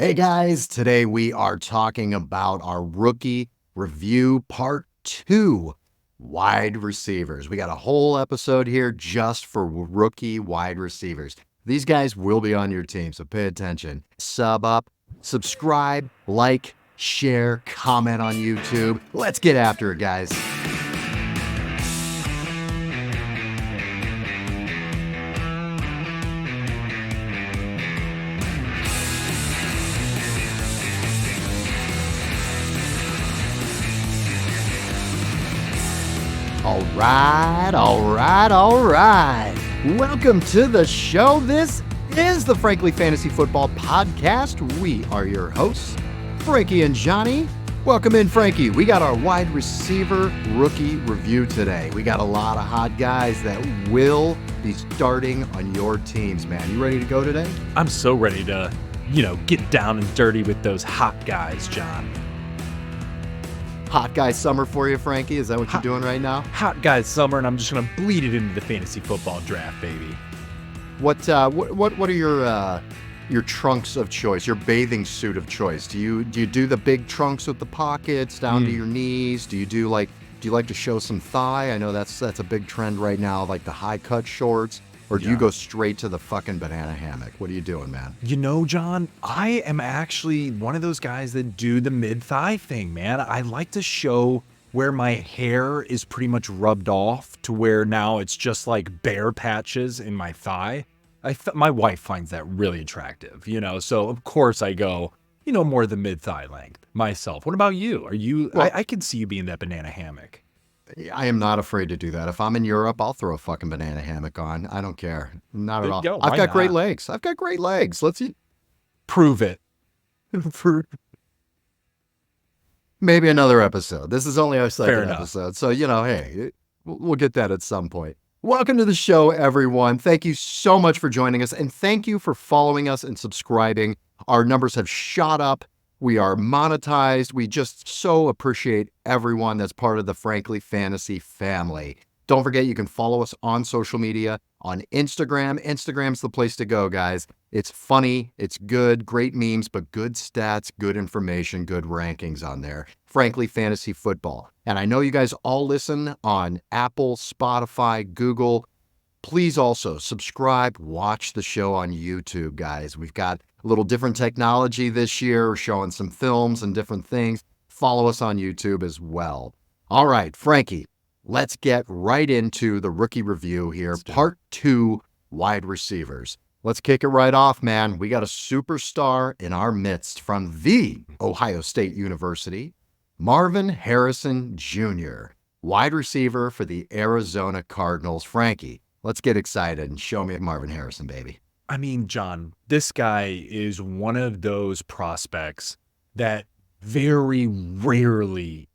Hey guys, today we are talking about our rookie review part 2, wide receivers. We got a whole episode here just for rookie wide receivers. These guys will be on your team, so pay attention. Sub up, subscribe, like, share, comment on YouTube. Let's get after it, guys. All right. Welcome to the show. This is the Frankly Fantasy Football Podcast. We are your hosts, Frankie and Johnny. Welcome in, Frankie. We got our wide receiver rookie review today. We got a lot of hot guys that will be starting on your teams, man. You ready to go today? I'm so ready to, get down and dirty with those hot guys, John. Hot guy summer for you, Frankie? Is that what you're doing right now? Hot guys summer, and I'm just going to bleed it into the fantasy football draft, baby. What are your trunks of choice, your bathing suit of choice? Do you do the big trunks with the pockets down to your knees? Do you like to show some thigh? I know that's a big trend right now, like the high cut shorts. Or do you go straight to the fucking banana hammock? What are you doing, man? John, I am actually one of those guys that do the mid-thigh thing, man. I like to show where my hair is pretty much rubbed off to where now it's just like bare patches in my thigh. My wife finds that really attractive, so of course I go, more the mid-thigh length myself. What about you? I can see you being that banana hammock. I am not afraid to do that. If I'm in Europe, I'll throw a fucking banana hammock on. I don't care. Not at all. I've got great legs. Let's see. Prove it. Maybe another episode. This is only our second episode. So, hey, we'll get that at some point. Welcome to the show, everyone. Thank you so much for joining us. And thank you for following us and subscribing. Our numbers have shot up. We are monetized. We just so appreciate everyone that's part of the Frankly Fantasy family. Don't forget, you can follow us on social media, on Instagram. Instagram's the place to go, guys. It's funny, it's good, great memes, but good stats, good information, good rankings on there. Frankly Fantasy Football. And I know you guys all listen on Apple, Spotify, Google. Please also subscribe, watch the show on YouTube, guys. We've got a little different technology this year. We're showing some films and different things. Follow us on YouTube as well. All right, Frankie, let's get right into the rookie review here. Part 2, wide receivers. Let's kick it right off, man. We got a superstar in our midst from the Ohio State University, Marvin Harrison Jr., wide receiver for the Arizona Cardinals. Frankie, let's get excited and show me Marvin Harrison, baby. I mean, John, this guy is one of those prospects that very rarely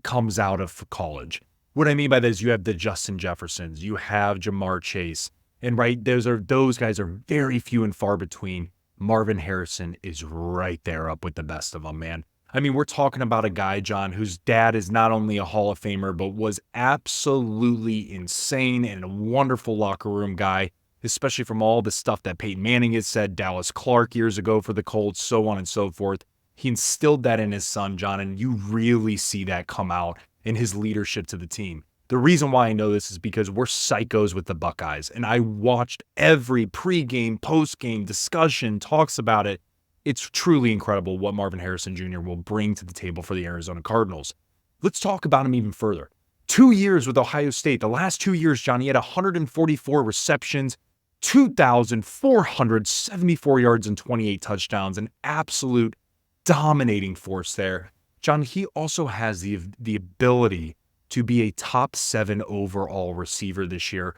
comes out of college. What I mean by this, you have the Justin Jeffersons, you have Jamar Chase, and those guys are very few and far between. Marvin Harrison is right there up with the best of them, man. I mean, we're talking about a guy, John, whose dad is not only a Hall of Famer, but was absolutely insane and a wonderful locker room guy, especially from all the stuff that Peyton Manning has said, Dallas Clark years ago for the Colts, so on and so forth. He instilled that in his son, John, and you really see that come out in his leadership to the team. The reason why I know this is because we're psychos with the Buckeyes, and I watched every pregame, postgame discussion, talks about it. It's truly incredible what Marvin Harrison Jr. will bring to the table for the Arizona Cardinals. Let's talk about him even further. 2 years with Ohio State. The last 2 years, John, he had 144 receptions, 2,474 yards and 28 touchdowns, an absolute dominating force there. John, he also has the ability to be a top 7 overall receiver this year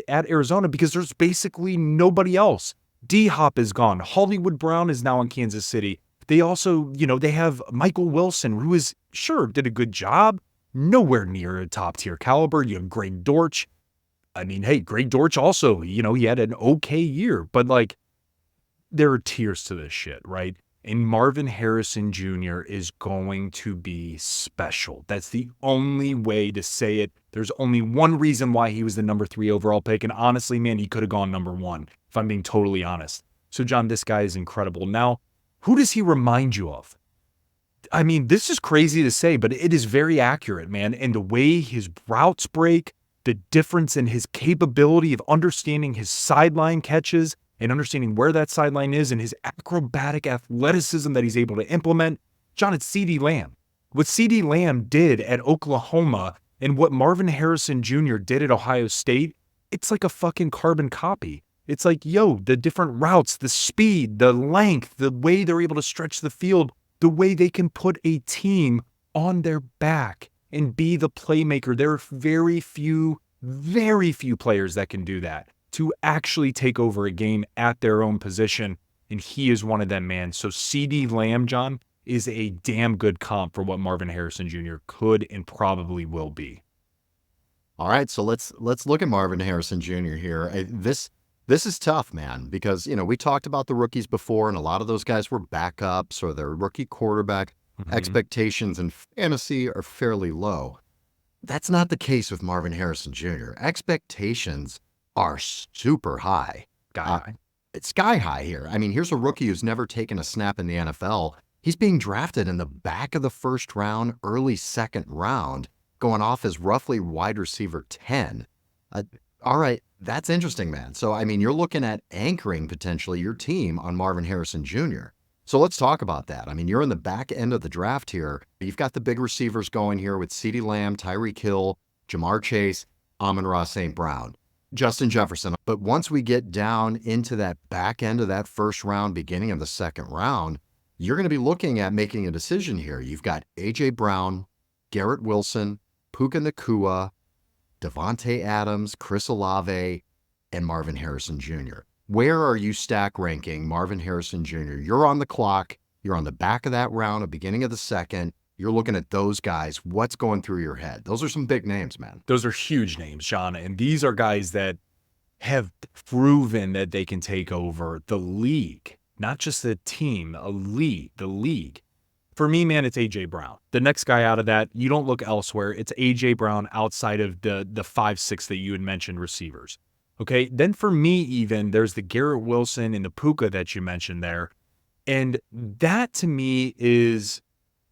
at Arizona because there's basically nobody else. D-Hop is gone. Hollywood Brown is now in Kansas City. They also, they have Michael Wilson, who did a good job. Nowhere near a top-tier caliber. You have Greg Dortch. I mean, hey, Greg Dortch also, he had an okay year. But, there are tiers to this shit, right? And Marvin Harrison Jr. is going to be special. That's the only way to say it. There's only one reason why he was the number 3 overall pick. And honestly, man, he could have gone number 1, if I'm being totally honest. So, John, this guy is incredible. Now, who does he remind you of? I mean, this is crazy to say, but it is very accurate, man. And the way his routes break, the difference in his capability of understanding his sideline catches and understanding where that sideline is and his acrobatic athleticism that he's able to implement. John, it's CeeDee Lamb. What CeeDee Lamb did at Oklahoma and what Marvin Harrison Jr. did at Ohio State, it's like a fucking carbon copy. It's like, yo, the different routes, the speed, the length, the way they're able to stretch the field, the way they can put a team on their back and be the playmaker. There are very few players that can do that, to actually take over a game at their own position. And he is one of them, man. So CeeDee Lamb, John, is a damn good comp for what Marvin Harrison Jr. could and probably will be. All right, so let's look at Marvin Harrison Jr. here. This is tough, man, because, we talked about the rookies before, and a lot of those guys were backups or their rookie quarterback. Expectations in fantasy are fairly low. That's not the case with Marvin Harrison Jr. Expectations are super high. It's sky high here. I mean, here's a rookie who's never taken a snap in the NFL. He's being drafted in the back of the first round, early second round, going off as roughly wide receiver 10. All right, that's interesting, man. So, I mean, you're looking at anchoring potentially your team on Marvin Harrison Jr. So let's talk about that. I mean, you're in the back end of the draft here. You've got the big receivers going here with CeeDee Lamb, Tyreek Hill, Jamar Chase, Amon-Ra St. Brown, Justin Jefferson. But once we get down into that back end of that first round, beginning of the second round, you're going to be looking at making a decision here. You've got A.J. Brown, Garrett Wilson, Puka Nacua, Devontae Adams, Chris Olave, and Marvin Harrison Jr. Where are you stack ranking Marvin Harrison Jr.? You're on the clock. You're on the back of that round, the beginning of the second. You're looking at those guys. What's going through your head? Those are some big names, man. Those are huge names, Sean. And these are guys that have proven that they can take over the league, not just the team, the league. For me, man, it's A.J. Brown. The next guy out of that, you don't look elsewhere. It's A.J. Brown outside of the 5-6 that you had mentioned receivers. Okay, then for me even, there's the Garrett Wilson and the Puka that you mentioned there. And that to me is,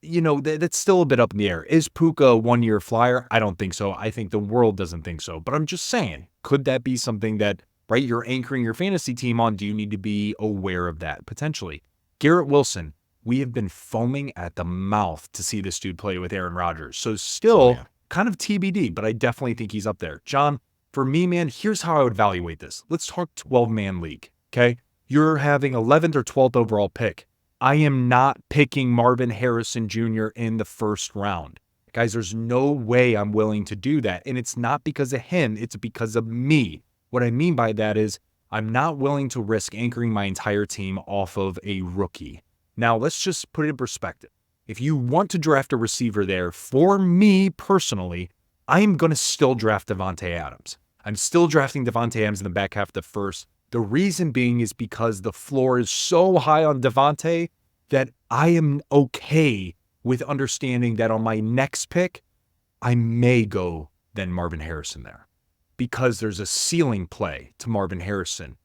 that's still a bit up in the air. Is Puka a one-year flyer? I don't think so. I think the world doesn't think so. But I'm just saying, could that be something that, right, you're anchoring your fantasy team on? Do you need to be aware of that potentially? Garrett Wilson, we have been foaming at the mouth to see this dude play with Aaron Rodgers. So still kind of TBD, but I definitely think he's up there. John, for me, man, here's how I would evaluate this. Let's talk 12-man league, okay? You're having 11th or 12th overall pick. I am not picking Marvin Harrison Jr. in the first round. Guys, there's no way I'm willing to do that. And it's not because of him. It's because of me. What I mean by that is I'm not willing to risk anchoring my entire team off of a rookie. Now, let's just put it in perspective. If you want to draft a receiver there, for me personally, I'm going to still draft Devontae Adams. I'm still drafting Devontae Adams in the back half of the first. The reason being is because the floor is so high on Devontae that I am okay with understanding that on my next pick, I may go then Marvin Harrison there because there's a ceiling play to Marvin Harrison.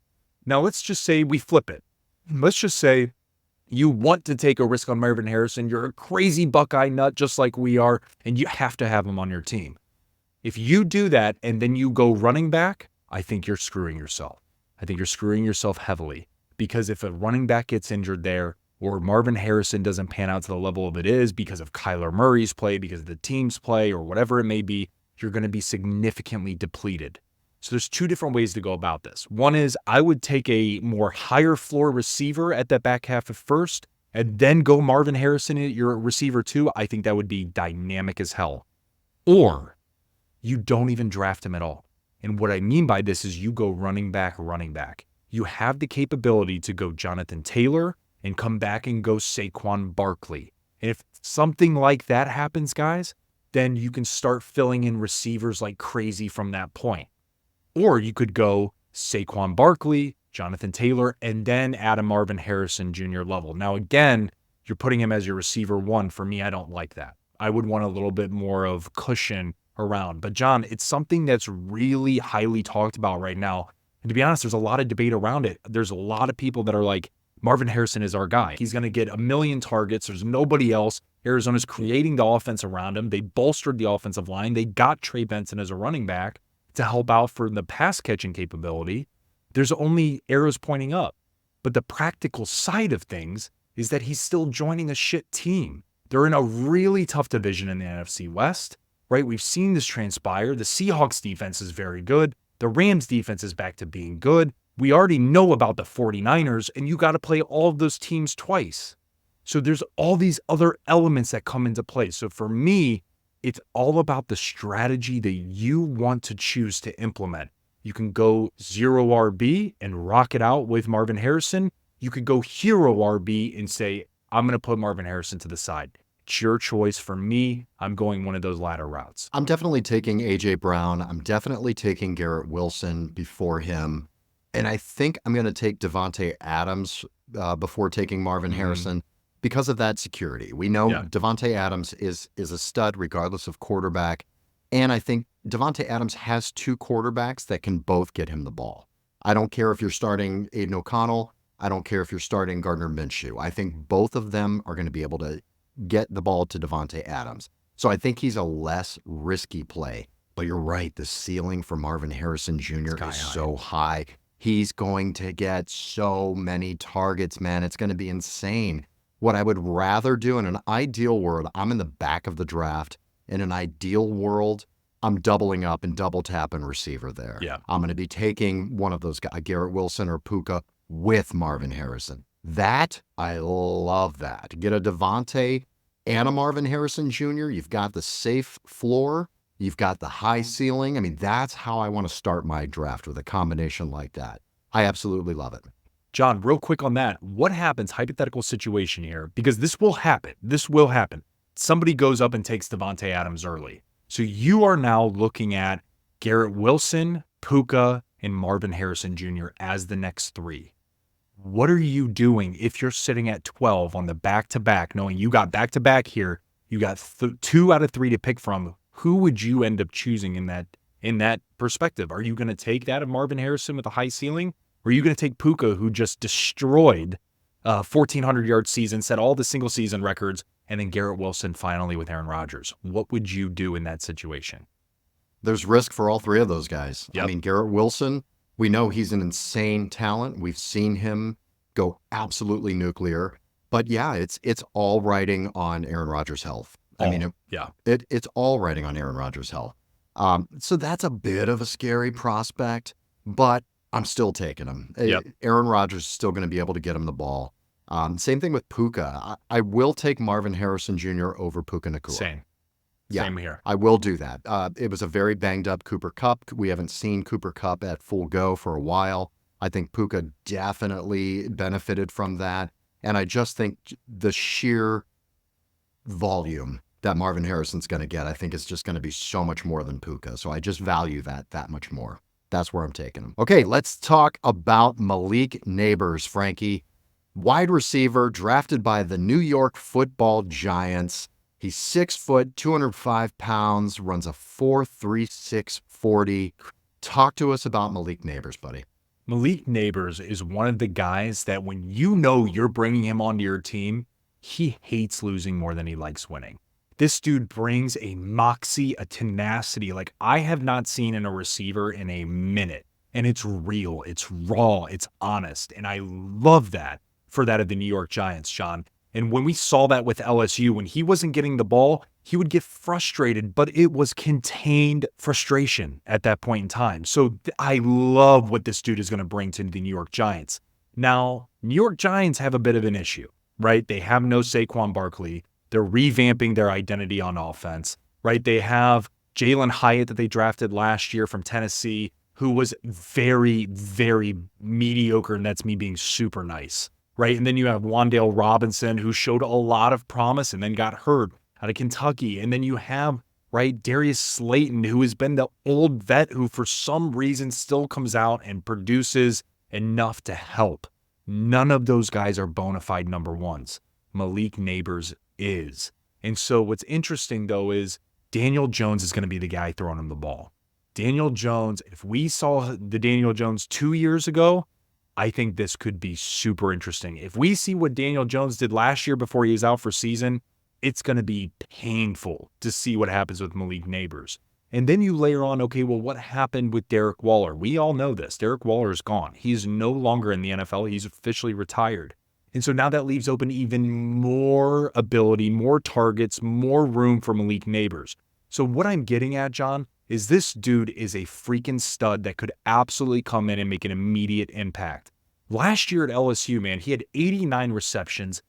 Now, let's just say we flip it. Let's just say you want to take a risk on Marvin Harrison. You're a crazy Buckeye nut just like we are, and you have to have him on your team. If you do that and then you go running back, I think you're screwing yourself. I think you're screwing yourself heavily because if a running back gets injured there or Marvin Harrison doesn't pan out to the level of it is because of Kyler Murray's play, because of the team's play or whatever it may be, you're going to be significantly depleted. So there's two different ways to go about this. One is I would take a more higher floor receiver at that back half of first and then go Marvin Harrison at your receiver too. I think that would be dynamic as hell. Or you don't even draft him at all. And what I mean by this is you go running back. You have the capability to go Jonathan Taylor and come back and go Saquon Barkley. And if something like that happens, guys, then you can start filling in receivers like crazy from that point. Or you could go Saquon Barkley, Jonathan Taylor, and then add a Marvin Harrison Jr. level. Now, again, you're putting him as your receiver one. For me, I don't like that. I would want a little bit more of cushion around. But John, it's something that's really highly talked about right now. And to be honest, there's a lot of debate around it. There's a lot of people that are like, Marvin Harrison is our guy. He's going to get 1 million targets. There's nobody else. Arizona's creating the offense around him. They bolstered the offensive line. They got Trey Benson as a running back to help out for the pass catching capability. There's only arrows pointing up. But the practical side of things is that he's still joining a shit team. They're in a really tough division in the NFC West, right? We've seen this transpire. The Seahawks defense is very good. The Rams defense is back to being good. We already know about the 49ers, and you got to play all of those teams twice. So there's all these other elements that come into play. So for me, it's all about the strategy that you want to choose to implement. You can go 0 RB and rock it out with Marvin Harrison. You could go hero RB and say, I'm going to put Marvin Harrison to the side. It's your choice. For me, I'm going one of those latter routes. I'm definitely taking A.J. Brown. I'm definitely taking Garrett Wilson before him. And I think I'm going to take Davante Adams before taking Marvin Harrison because of that security. We know Davante Adams is a stud regardless of quarterback. And I think Davante Adams has 2 quarterbacks that can both get him the ball. I don't care if you're starting Aiden O'Connell. I don't care if you're starting Gardner Minshew. I think both of them are going to be able to get the ball to Davante Adams. So I think he's a less risky play. But you're right, the ceiling for Marvin Harrison Jr. is so high. He's going to get so many targets, man. It's going to be insane. What I would rather do in an ideal world, I'm in the back of the draft. In an ideal world, I'm doubling up and double tapping receiver there. Yeah. I'm going to be taking one of those guys, Garrett Wilson or Puka, with Marvin Harrison. That, I love that. Get a Davante and a Marvin Harrison Jr. You've got the safe floor. You've got the high ceiling. I mean, that's how I want to start my draft, with a combination like that. I absolutely love it. John, real quick on that. What happens, hypothetical situation here, because this will happen. This will happen. Somebody goes up and takes Davante Adams early. So you are now looking at Garrett Wilson, Puka, and Marvin Harrison Jr. as the next 3. What are you doing if you're sitting at 12 on the back-to-back, knowing you got back-to-back here, you got 2 out of 3 to pick from? Who would you end up choosing in that perspective? Are you going to take that of Marvin Harrison with a high ceiling? Or are you going to take Puka, who just destroyed 1,400-yard season, set all the single-season records, and then Garrett Wilson finally with Aaron Rodgers? What would you do in that situation? There's risk for all 3 of those guys. Yep. I mean, Garrett Wilson, we know he's an insane talent. We've seen him go absolutely nuclear. But yeah, it's all riding on Aaron Rodgers' health. It's all riding on Aaron Rodgers' health. So that's a bit of a scary prospect, but I'm still taking him. Yep. Aaron Rodgers is still going to be able to get him the ball. Same thing with Puka. I will take Marvin Harrison Jr. over Puka Nacua. Same here. I will do that. It was a very banged up Cooper Kupp. We haven't seen Cooper Kupp at full go for a while. I think Puka definitely benefited from that. And I just think the sheer volume that Marvin Harrison's going to get, I think is just going to be so much more than Puka. So I just value that much more. That's where I'm taking him. Okay, let's talk about Malik Nabers, Frankie. Wide receiver drafted by the New York Football Giants. He's 6 foot, 205 pounds, runs a 4.36 40. Talk to us about Malik Nabers, buddy. Malik Nabers is one of the guys that when you know you're bringing him onto your team, he hates losing more than he likes winning. This dude brings a moxie, a tenacity like I have not seen in a receiver in a minute. And it's real, it's raw, it's honest. And I love that for that of the New York Giants, John. And when we saw that with LSU, when he wasn't getting the ball, he would get frustrated, but it was contained frustration at that point in time. So I love what this dude is going to bring to the New York Giants. Now, New York Giants have a bit of an issue, right? They have no Saquon Barkley. They're revamping their identity on offense, right? They have Jalen Hyatt that they drafted last year from Tennessee, who was very, very mediocre, and that's me being super nice, right? And then you have Wan'Dale Robinson, who showed a lot of promise and then got hurt out of Kentucky. And then you have, right, Darius Slayton, who has been the old vet who for some reason still comes out and produces enough to help. None of those guys are bona fide number ones. Malik Nabers is. And so what's interesting, though, is Daniel Jones is going to be the guy throwing him the ball. Daniel Jones, if we saw the Daniel Jones 2 years ago, I think this could be super interesting. If we see what Daniel Jones did last year before he was out for season, it's going to be painful to see what happens with Malik Nabers. And then you layer on, okay, well, what happened with Derek Waller? We all know this. Derek Waller is gone. He's no longer in the NFL. He's officially retired. And so now that leaves open even more ability, more targets, more room for Malik Nabers. So what I'm getting at, John, is this dude is a freaking stud that could absolutely come in and make an immediate impact. Last year at LSU, man, he had 89 receptions,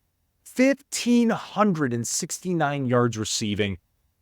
1,569 yards receiving,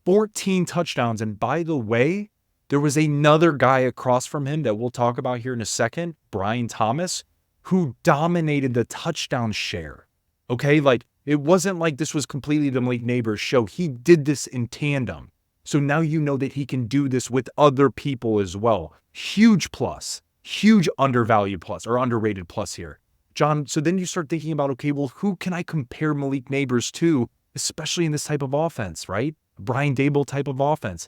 14 touchdowns. And by the way, there was another guy across from him that we'll talk about here in a second, Brian Thomas, who dominated the touchdown share. Okay, like it wasn't like this was completely the Malik Nabers show. He did this in tandem. So now you know that he can do this with other people as well. Huge plus, huge undervalued plus or underrated plus here. John, so then you start thinking about, okay, well, who can I compare Malik Nabers to, especially in this type of offense, right? Brian Dable type of offense.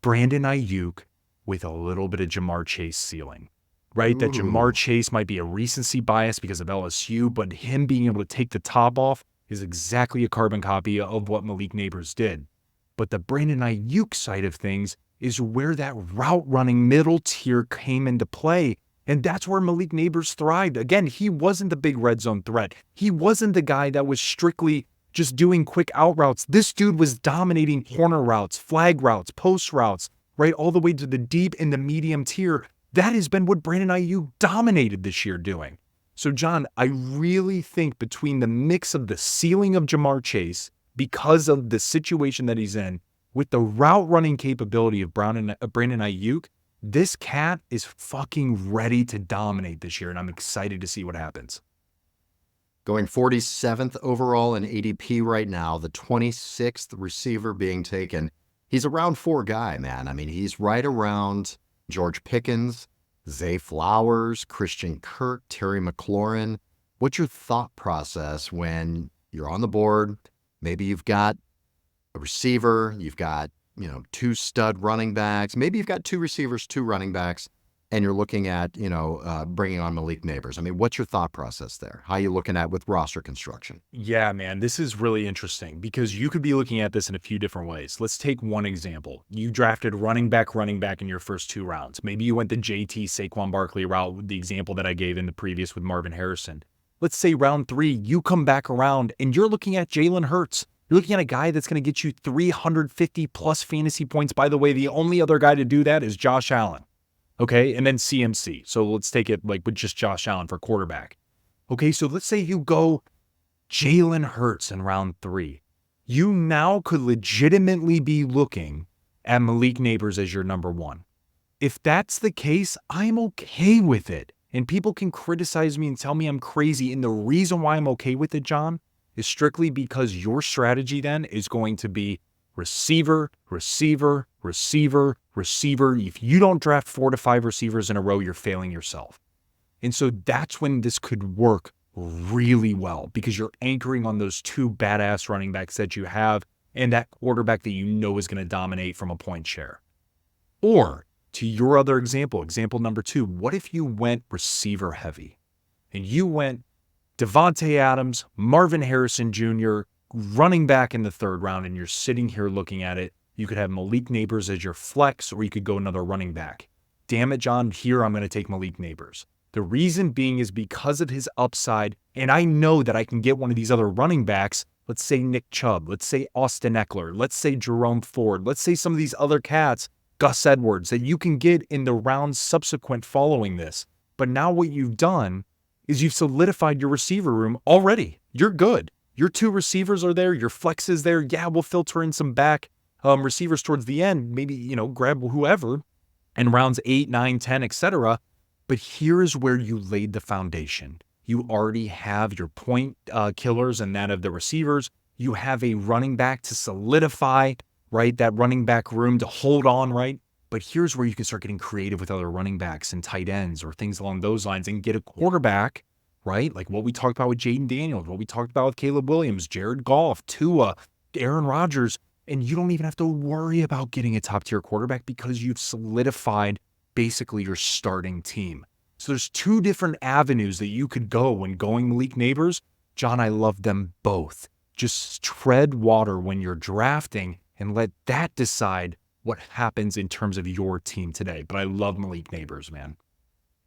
Brandon Aiyuk with a little bit of Jamar Chase ceiling, right? Ooh. That Jamar Chase might be a recency bias because of LSU, but him being able to take the top off is exactly a carbon copy of what Malik Nabers did. But the Brandon Aiyuk side of things is where that route running middle tier came into play. And that's where Malik Nabers thrived. Again, he wasn't the big red zone threat. He wasn't the guy that was strictly just doing quick out routes. This dude was dominating corner routes, flag routes, post routes, right? All the way to the deep and the medium tier. That has been what Brandon Aiyuk dominated this year doing. So, John, I really think between the mix of the ceiling of Jamar Chase, because of the situation that he's in, with the route running capability of Brandon Aiyuk, this cat is fucking ready to dominate this year, and I'm excited to see what happens. Going 47th overall in ADP right now, the 26th receiver being taken. He's a round 4 guy, man. I mean, he's right around George Pickens, Zay Flowers, Christian Kirk, Terry McLaurin. What's your thought process when you're on the board? Maybe you've got a receiver, you've got, 2 stud running backs. Maybe you've got 2 receivers, 2 running backs, and you're looking at, bringing on Malik Nabers. I mean, what's your thought process there? How are you looking at with roster construction? Yeah, man, this is really interesting because you could be looking at this in a few different ways. Let's take one example. You drafted running back in your first 2 rounds. Maybe you went the JT Saquon Barkley route with the example that I gave in the previous with Marvin Harrison. Let's say round 3, you come back around and you're looking at Jalen Hurts. You're looking at a guy that's going to get you 350 plus fantasy points. By the way, the only other guy to do that is Josh Allen. Okay. And then CMC. So let's take it like with just Josh Allen for quarterback. Okay. So let's say you go Jalen Hurts in round 3. You now could legitimately be looking at Malik Nabers as your number 1. If that's the case, I'm okay with it. And people can criticize me and tell me I'm crazy. And the reason why I'm okay with it, John, is strictly because your strategy then is going to be receiver, receiver, receiver, receiver. If you don't draft 4 to 5 receivers in a row, you're failing yourself. And so that's when this could work really well because you're anchoring on those 2 badass running backs that you have and that quarterback that you know is going to dominate from a point share. Or to your other example number 2, what if you went receiver heavy and you went Devontae Adams, Marvin Harrison Jr., running back in the 3rd round, and you're sitting here looking at it. You could have Malik Nabers as your flex, or you could go another running back. Damn it, John, here I'm going to take Malik Nabers. The reason being is because of his upside, and I know that I can get one of these other running backs, let's say Nick Chubb, let's say Austin Eckler, let's say Jerome Ford, let's say some of these other cats, Gus Edwards, that you can get in the rounds subsequent following this. But now what you've done is you've solidified your receiver room already. You're good. Your 2 receivers are there. Your flex is there. Yeah, we'll filter in some back receivers towards the end. Maybe, grab whoever in rounds 8, 9, 10, etc. But here is where you laid the foundation. You already have your point killers and that of the receivers. You have a running back to solidify, right? That running back room to hold on, right? But here's where you can start getting creative with other running backs and tight ends or things along those lines and get a quarterback, right? Like what we talked about with Jaden Daniels, what we talked about with Caleb Williams, Jared Goff, Tua, Aaron Rodgers. And you don't even have to worry about getting a top-tier quarterback because you've solidified basically your starting team. So there's two different avenues that you could go when going Malik Nabers. John, I love them both. Just tread water when you're drafting and let that decide what happens in terms of your team today. But I love Malik Nabers, man.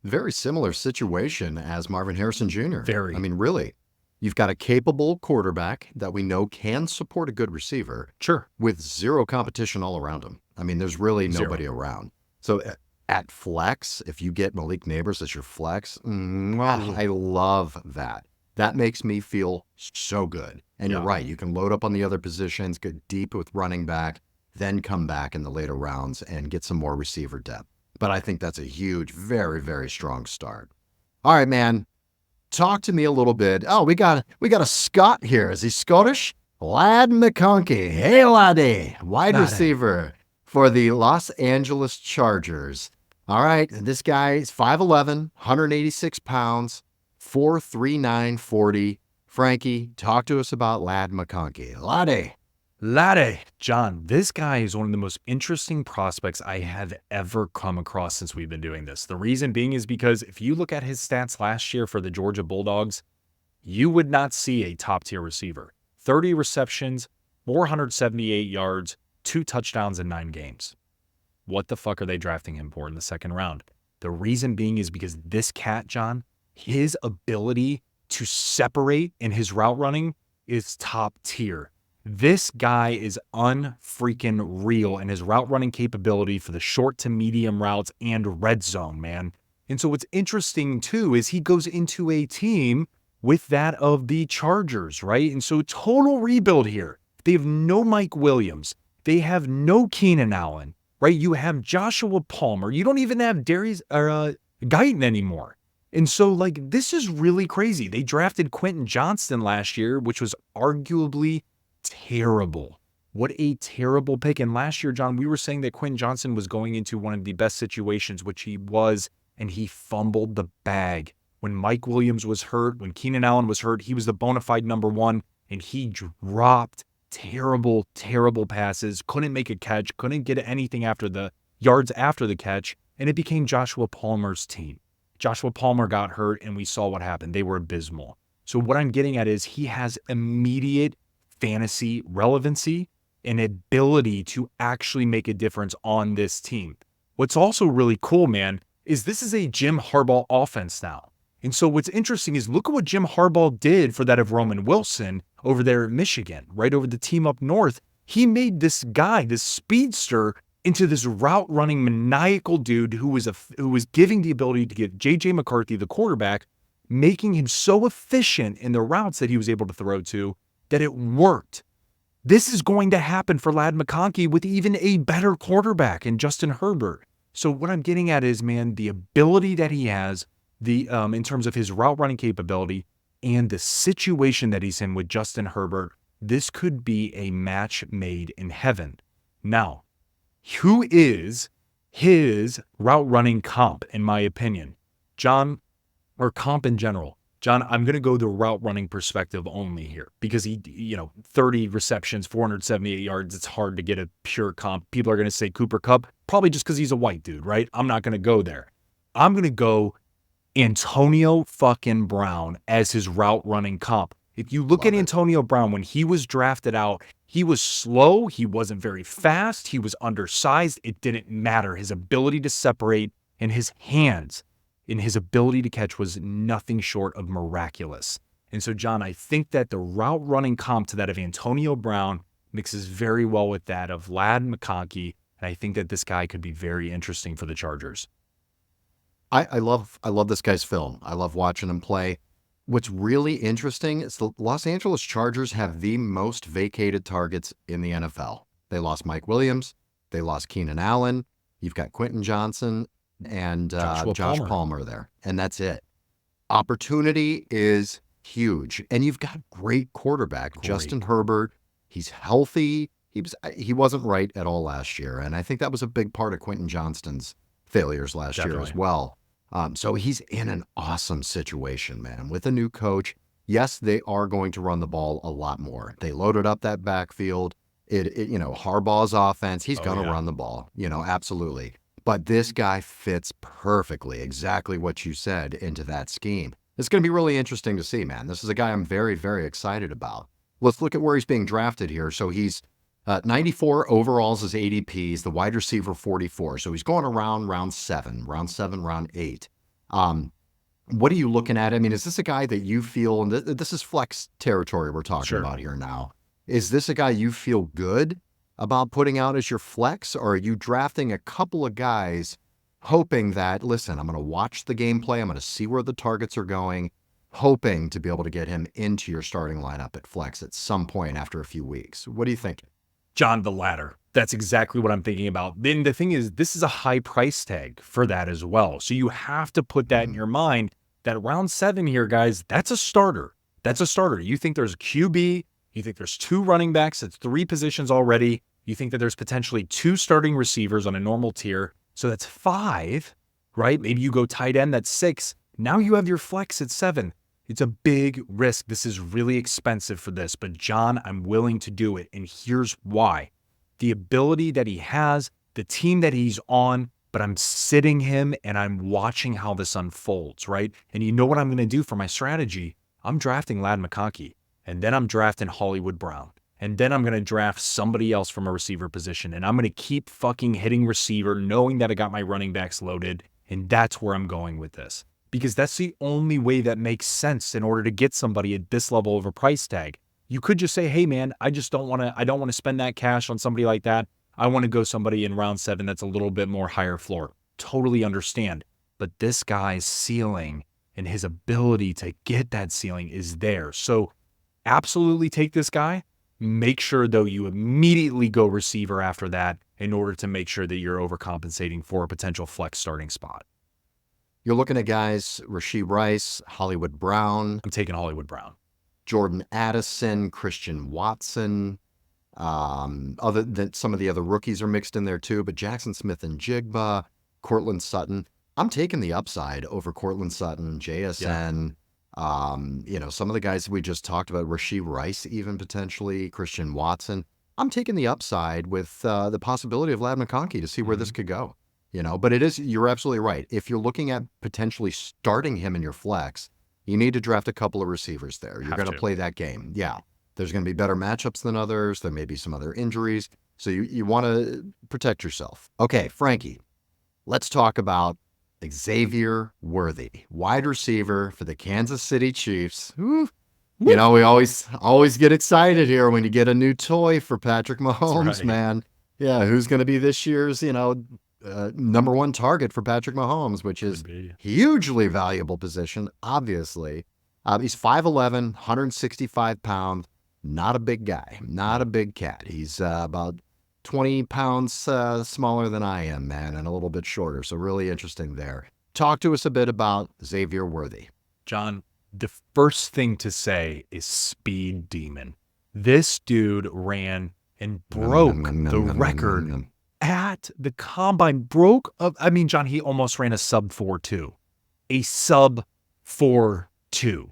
Very similar situation as Marvin Harrison Jr. Very. I mean, really, you've got a capable quarterback that we know can support a good receiver. Sure. With zero competition all around him. I mean, there's really nobody around. So at flex, if you get Malik Nabers as your flex, I love that. That makes me feel so good. And you're right. You can load up on the other positions, get deep with running back, then come back in the later rounds and get some more receiver depth. But I think that's a huge, very, very strong start. All right, man. Talk to me a little bit. Oh, we got a Scot here. Is he Scottish? Lad McConkey. Hey, laddie. Wide receiver for the Los Angeles Chargers. All right. This guy is 5'11", 186 pounds, 4.39 40. Frankie, talk to us about Lad McConkey. Laddie. John, this guy is one of the most interesting prospects I have ever come across since we've been doing this. The reason being is because if you look at his stats last year for the Georgia Bulldogs, you would not see a top-tier receiver. 30 receptions, 478 yards, 2 touchdowns in 9 games. What the fuck are they drafting him for in the second round? The reason being is because this cat, John, his ability to separate in his route running is top tier. This guy is unfreaking real in his route running capability for the short to medium routes and red zone, man. And so what's interesting too is he goes into a team with that of the Chargers, right? And so total rebuild here. They have no Mike Williams. They have no Keenan Allen, right? You have Joshua Palmer. You don't even have Darius Guyton anymore. And so, like, this is really crazy. They drafted Quentin Johnston last year, which was arguably terrible. What a terrible pick. And last year, John, we were saying that Quentin Johnston was going into one of the best situations, which he was, and he fumbled the bag. When Mike Williams was hurt, when Keenan Allen was hurt, he was the bona fide number one, and he dropped terrible, terrible passes, couldn't make a catch, couldn't get anything after the yards after the catch, and it became Joshua Palmer's team. Joshua Palmer got hurt, and we saw what happened. They were abysmal. So what I'm getting at is he has immediate fantasy relevancy and ability to actually make a difference on this team. What's also really cool, man, is this is a Jim Harbaugh offense now. And so what's interesting is look at what Jim Harbaugh did for that of Roman Wilson over there at Michigan, right over the team up north. He made this guy, this speedster, into this route running maniacal dude who was giving the ability to get J.J. McCarthy, the quarterback, making him so efficient in the routes that he was able to throw to that it worked. This is going to happen for Lad McConkey with even a better quarterback in Justin Herbert. So what I'm getting at is, man, the ability that he has, in terms of his route running capability and the situation that he's in with Justin Herbert, this could be a match made in heaven. Now, who is his route running comp, in my opinion? John, or comp in general? John, I'm going to go the route running perspective only here because he, 30 receptions, 478 yards. It's hard to get a pure comp. People are going to say Cooper Kupp, probably just because he's a white dude, right? I'm not going to go there. I'm going to go Antonio fucking Brown as his route running comp. If you look at Antonio Brown, when he was drafted out, he was slow. He wasn't very fast. He was undersized. It didn't matter. His ability to separate and his hands and his ability to catch was nothing short of miraculous. And so, John, I think that the route running comp to that of Antonio Brown mixes very well with that of Lad McConkey. And I think that this guy could be very interesting for the Chargers. I love this guy's film. I love watching him play. What's really interesting is the Los Angeles Chargers have the most vacated targets in the NFL. They lost Mike Williams. They lost Keenan Allen. You've got Quentin Johnson and Josh Palmer there. And that's it. Opportunity is huge. And you've got great quarterback, Justin Herbert. He's healthy. He wasn't right at all last year. And I think that was a big part of Quentin Johnston's failures last year as well. So he's in an awesome situation, man. With a new coach, yes, they are going to run the ball a lot more. They loaded up that backfield. Harbaugh's offense, he's going to yeah. run the ball, absolutely. But this guy fits perfectly, exactly what you said, into that scheme. It's going to be really interesting to see, man. This is a guy I'm very, very excited about. Let's look at where he's being drafted here. So he's 94 overalls as ADP. He's the wide receiver 44. So he's going around round 7, round 8. What are you looking at? I mean, is this a guy that you feel, and this is flex territory we're talking about here now. Is this a guy you feel good about putting out as your flex, or are you drafting a couple of guys hoping that, listen, I'm going to watch the gameplay, I'm going to see where the targets are going, hoping to be able to get him into your starting lineup at flex at some point after a few weeks? What do you think? John, the latter. That's exactly what I'm thinking about. Then the thing is, this is a high price tag for that as well. So you have to put that in your mind that round 7 here, guys, that's a starter. That's a starter. You think there's a QB, you think there's 2 running backs, it's 3 positions already. You think that there's potentially 2 starting receivers on a normal tier. So that's 5, right? Maybe you go tight end, that's 6. Now you have your flex at 7. It's a big risk. This is really expensive for this, but John, I'm willing to do it. And here's why. The ability that he has, the team that he's on, but I'm sitting him and I'm watching how this unfolds, right? And you know what I'm going to do for my strategy? I'm drafting McConkey, and then I'm drafting Hollywood Brown. And then I'm going to draft somebody else from a receiver position. And I'm going to keep fucking hitting receiver, knowing that I got my running backs loaded. And that's where I'm going with this. Because that's the only way that makes sense in order to get somebody at this level of a price tag. You could just say, hey man, I don't want to spend that cash on somebody like that. I want to go somebody in round 7 that's a little bit more higher floor. Totally understand. But this guy's ceiling and his ability to get that ceiling is there. So absolutely take this guy. Make sure, though, you immediately go receiver after that in order to make sure that you're overcompensating for a potential flex starting spot. You're looking at guys, Rashee Rice, Hollywood Brown. I'm taking Hollywood Brown. Jordan Addison, Christian Watson. Other than some of the other rookies are mixed in there too, but Jackson Smith and Jigba, Cortland Sutton. I'm taking the upside over Cortland Sutton, JSN. Yeah. Some of the guys we just talked about, Rashee Rice, even potentially, Christian Watson. I'm taking the upside with the possibility of McConkey to see where this could go. But you're absolutely right. If you're looking at potentially starting him in your flex, you need to draft a couple of receivers there. You're going to play that game. Yeah. There's going to be better matchups than others. There may be some other injuries. So you want to protect yourself. Okay, Frankie, let's talk about Xavier Worthy, wide receiver for the Kansas City Chiefs. Woo. We always get excited here when you get a new toy for Patrick Mahomes, man. Yeah, who's going to be this year's, number 1 target for Patrick Mahomes, which is hugely valuable position, obviously. He's 5'11", 165 pounds, not a big guy, not a big cat. He's about 20 pounds smaller than I am, man, and a little bit shorter. So really interesting there. Talk to us a bit about Xavier Worthy. John, the first thing to say is speed demon. This dude ran and broke the record at the combine. John, he almost ran a sub 4.2. A sub 4.2.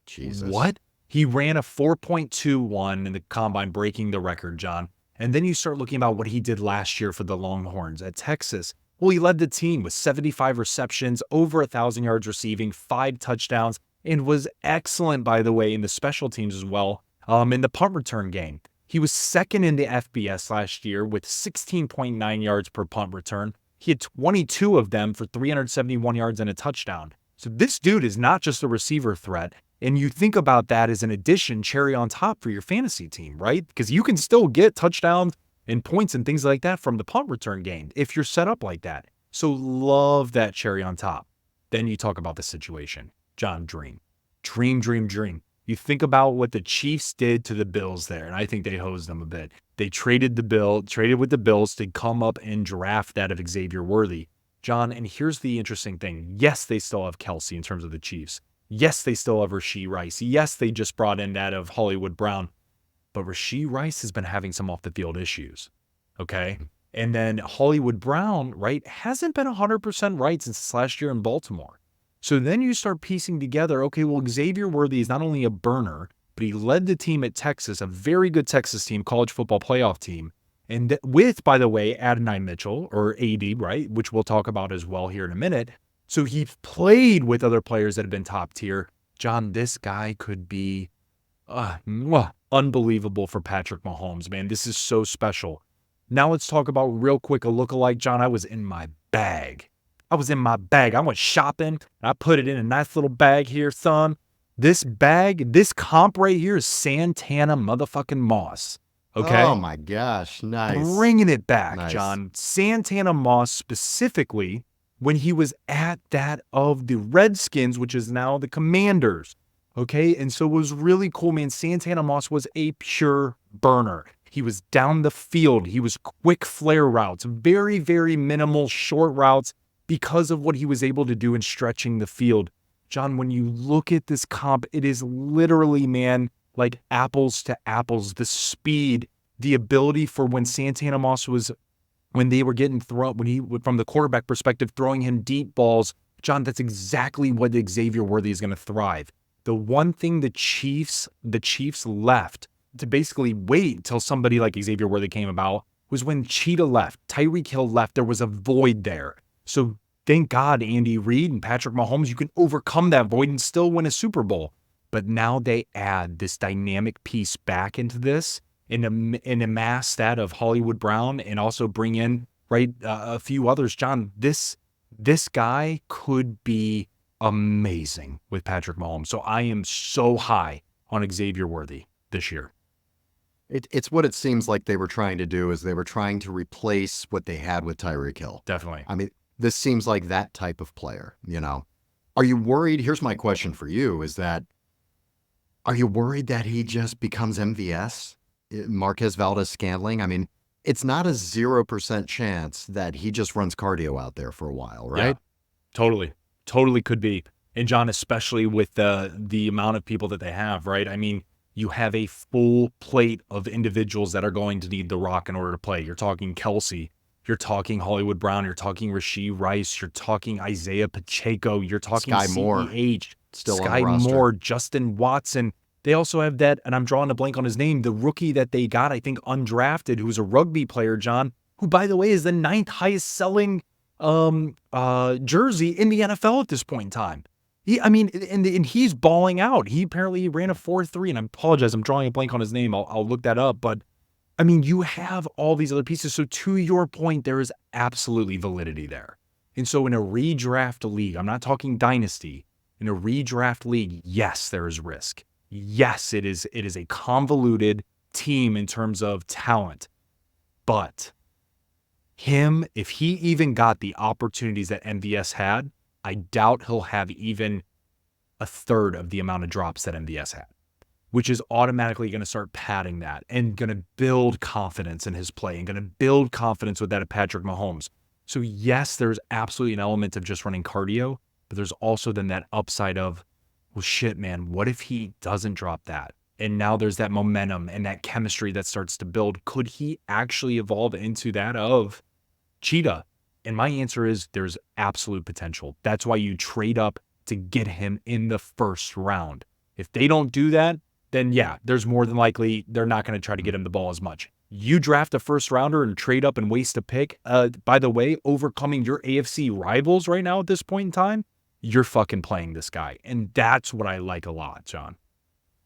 Jesus. What? He ran a 4.21 in the combine, breaking the record, John. And then you start looking about what he did last year for the Longhorns at Texas. Well, he led the team with 75 receptions, over 1,000 yards receiving, 5 touchdowns, and was excellent, by the way, in the special teams as well, in the punt return game. He was second in the FBS last year with 16.9 yards per punt return. He had 22 of them for 371 yards and a touchdown. So this dude is not just a receiver threat. And you think about that as an addition, cherry on top for your fantasy team, right? Because you can still get touchdowns and points and things like that from the punt return game if you're set up like that. So love that cherry on top. Then you talk about the situation. John, dream. You think about what the Chiefs did to the Bills there, and I think they hosed them a bit. They traded with the Bills to come up and draft that of Xavier Worthy. John, and here's the interesting thing. Yes, they still have Kelsey in terms of the Chiefs. Yes, they still have Rashee Rice. Yes, they just brought in that of Hollywood Brown. But Rashee Rice has been having some off-the-field issues, okay? And then Hollywood Brown, right, hasn't been 100% right since last year in Baltimore. So then you start piecing together, okay, well, Xavier Worthy is not only a burner, but he led the team at Texas, a very good Texas team, college football playoff team. And with, by the way, Adonai Mitchell, or AD, right, which we'll talk about as well here in a minute. So he's played with other players that have been top tier. John, this guy could be unbelievable for Patrick Mahomes, man. This is so special. Now let's talk about real quick a lookalike. John, I was in my bag. I went shopping, and I put it in a nice little bag here, son. This comp right here is Santana motherfucking Moss. Okay? Oh, my gosh. Nice. Bringing it back, Nice. John. Santana Moss specifically when he was at that of the Redskins, which is now the Commanders. Okay? And so it was really cool, man. Santana Moss was a pure burner. He was down the field. He was quick flare routes, very, very minimal short routes because of what he was able to do in stretching the field. John, when you look at this comp, it is literally, man, like apples to apples. The speed, the ability for when Santana Moss when they were getting thrown, from the quarterback perspective, throwing him deep balls. John, that's exactly what Xavier Worthy is going to thrive. The one thing the Chiefs left to basically wait until somebody like Xavier Worthy came about was when Cheetah left, Tyreek Hill left, there was a void there. So thank God, Andy Reid and Patrick Mahomes, you can overcome that void and still win a Super Bowl. But now they add this dynamic piece back into this and amass that of Hollywood Brown and also bring in a few others. John, this guy could be amazing with Patrick Mahomes. So I am so high on Xavier Worthy this year. It's what it seems like they were trying to do is they were trying to replace what they had with Tyreek Hill. Definitely. I mean, this seems like that type of player, you know. Are you worried? Here's my question for you are you worried that he just becomes MVS, Marquez Valdez-Scantling? I mean, it's not a 0% chance that he just runs cardio out there for a while, right? Yeah, totally could be. And John, especially with the amount of people that they have, right? I mean, you have a full plate of individuals that are going to need the rock in order to play. You're talking Kelsey, you're talking Hollywood Brown, you're talking Rashee Rice, you're talking Isaiah Pacheco, you're talking Sky Moore, still on Sky the roster. Moore, Justin Watson. They also have that, and I'm drawing a blank on his name, the rookie that they got, I think, undrafted, who's a rugby player, John, who, by the way, is the 9th highest selling jersey in the NFL at this point in time. And he's balling out. He apparently ran a 4.3, and I apologize, I'm drawing a blank on his name. I'll look that up. But, I mean, you have all these other pieces. So to your point, there is absolutely validity there. And so in a redraft league, I'm not talking dynasty, in a redraft league, yes, there is risk. Yes, it is a convoluted team in terms of talent. But him, if he even got the opportunities that MVS had, I doubt he'll have even a third of the amount of drops that MVS had, which is automatically going to start padding that and going to build confidence in his play and going to build confidence with that of Patrick Mahomes. So yes, there's absolutely an element of just running cardio, but there's also then that upside of, well, shit, man, what if he doesn't drop that? And now there's that momentum and that chemistry that starts to build. Could he actually evolve into that of Cheetah? And my answer is there's absolute potential. That's why you trade up to get him in the first round. If they don't do that, then yeah, there's more than likely they're not going to try to get him the ball as much. You draft a first rounder and trade up and waste a pick. By the way, overcoming your AFC rivals right now at this point in time, you're fucking playing this guy. And that's what I like a lot, John.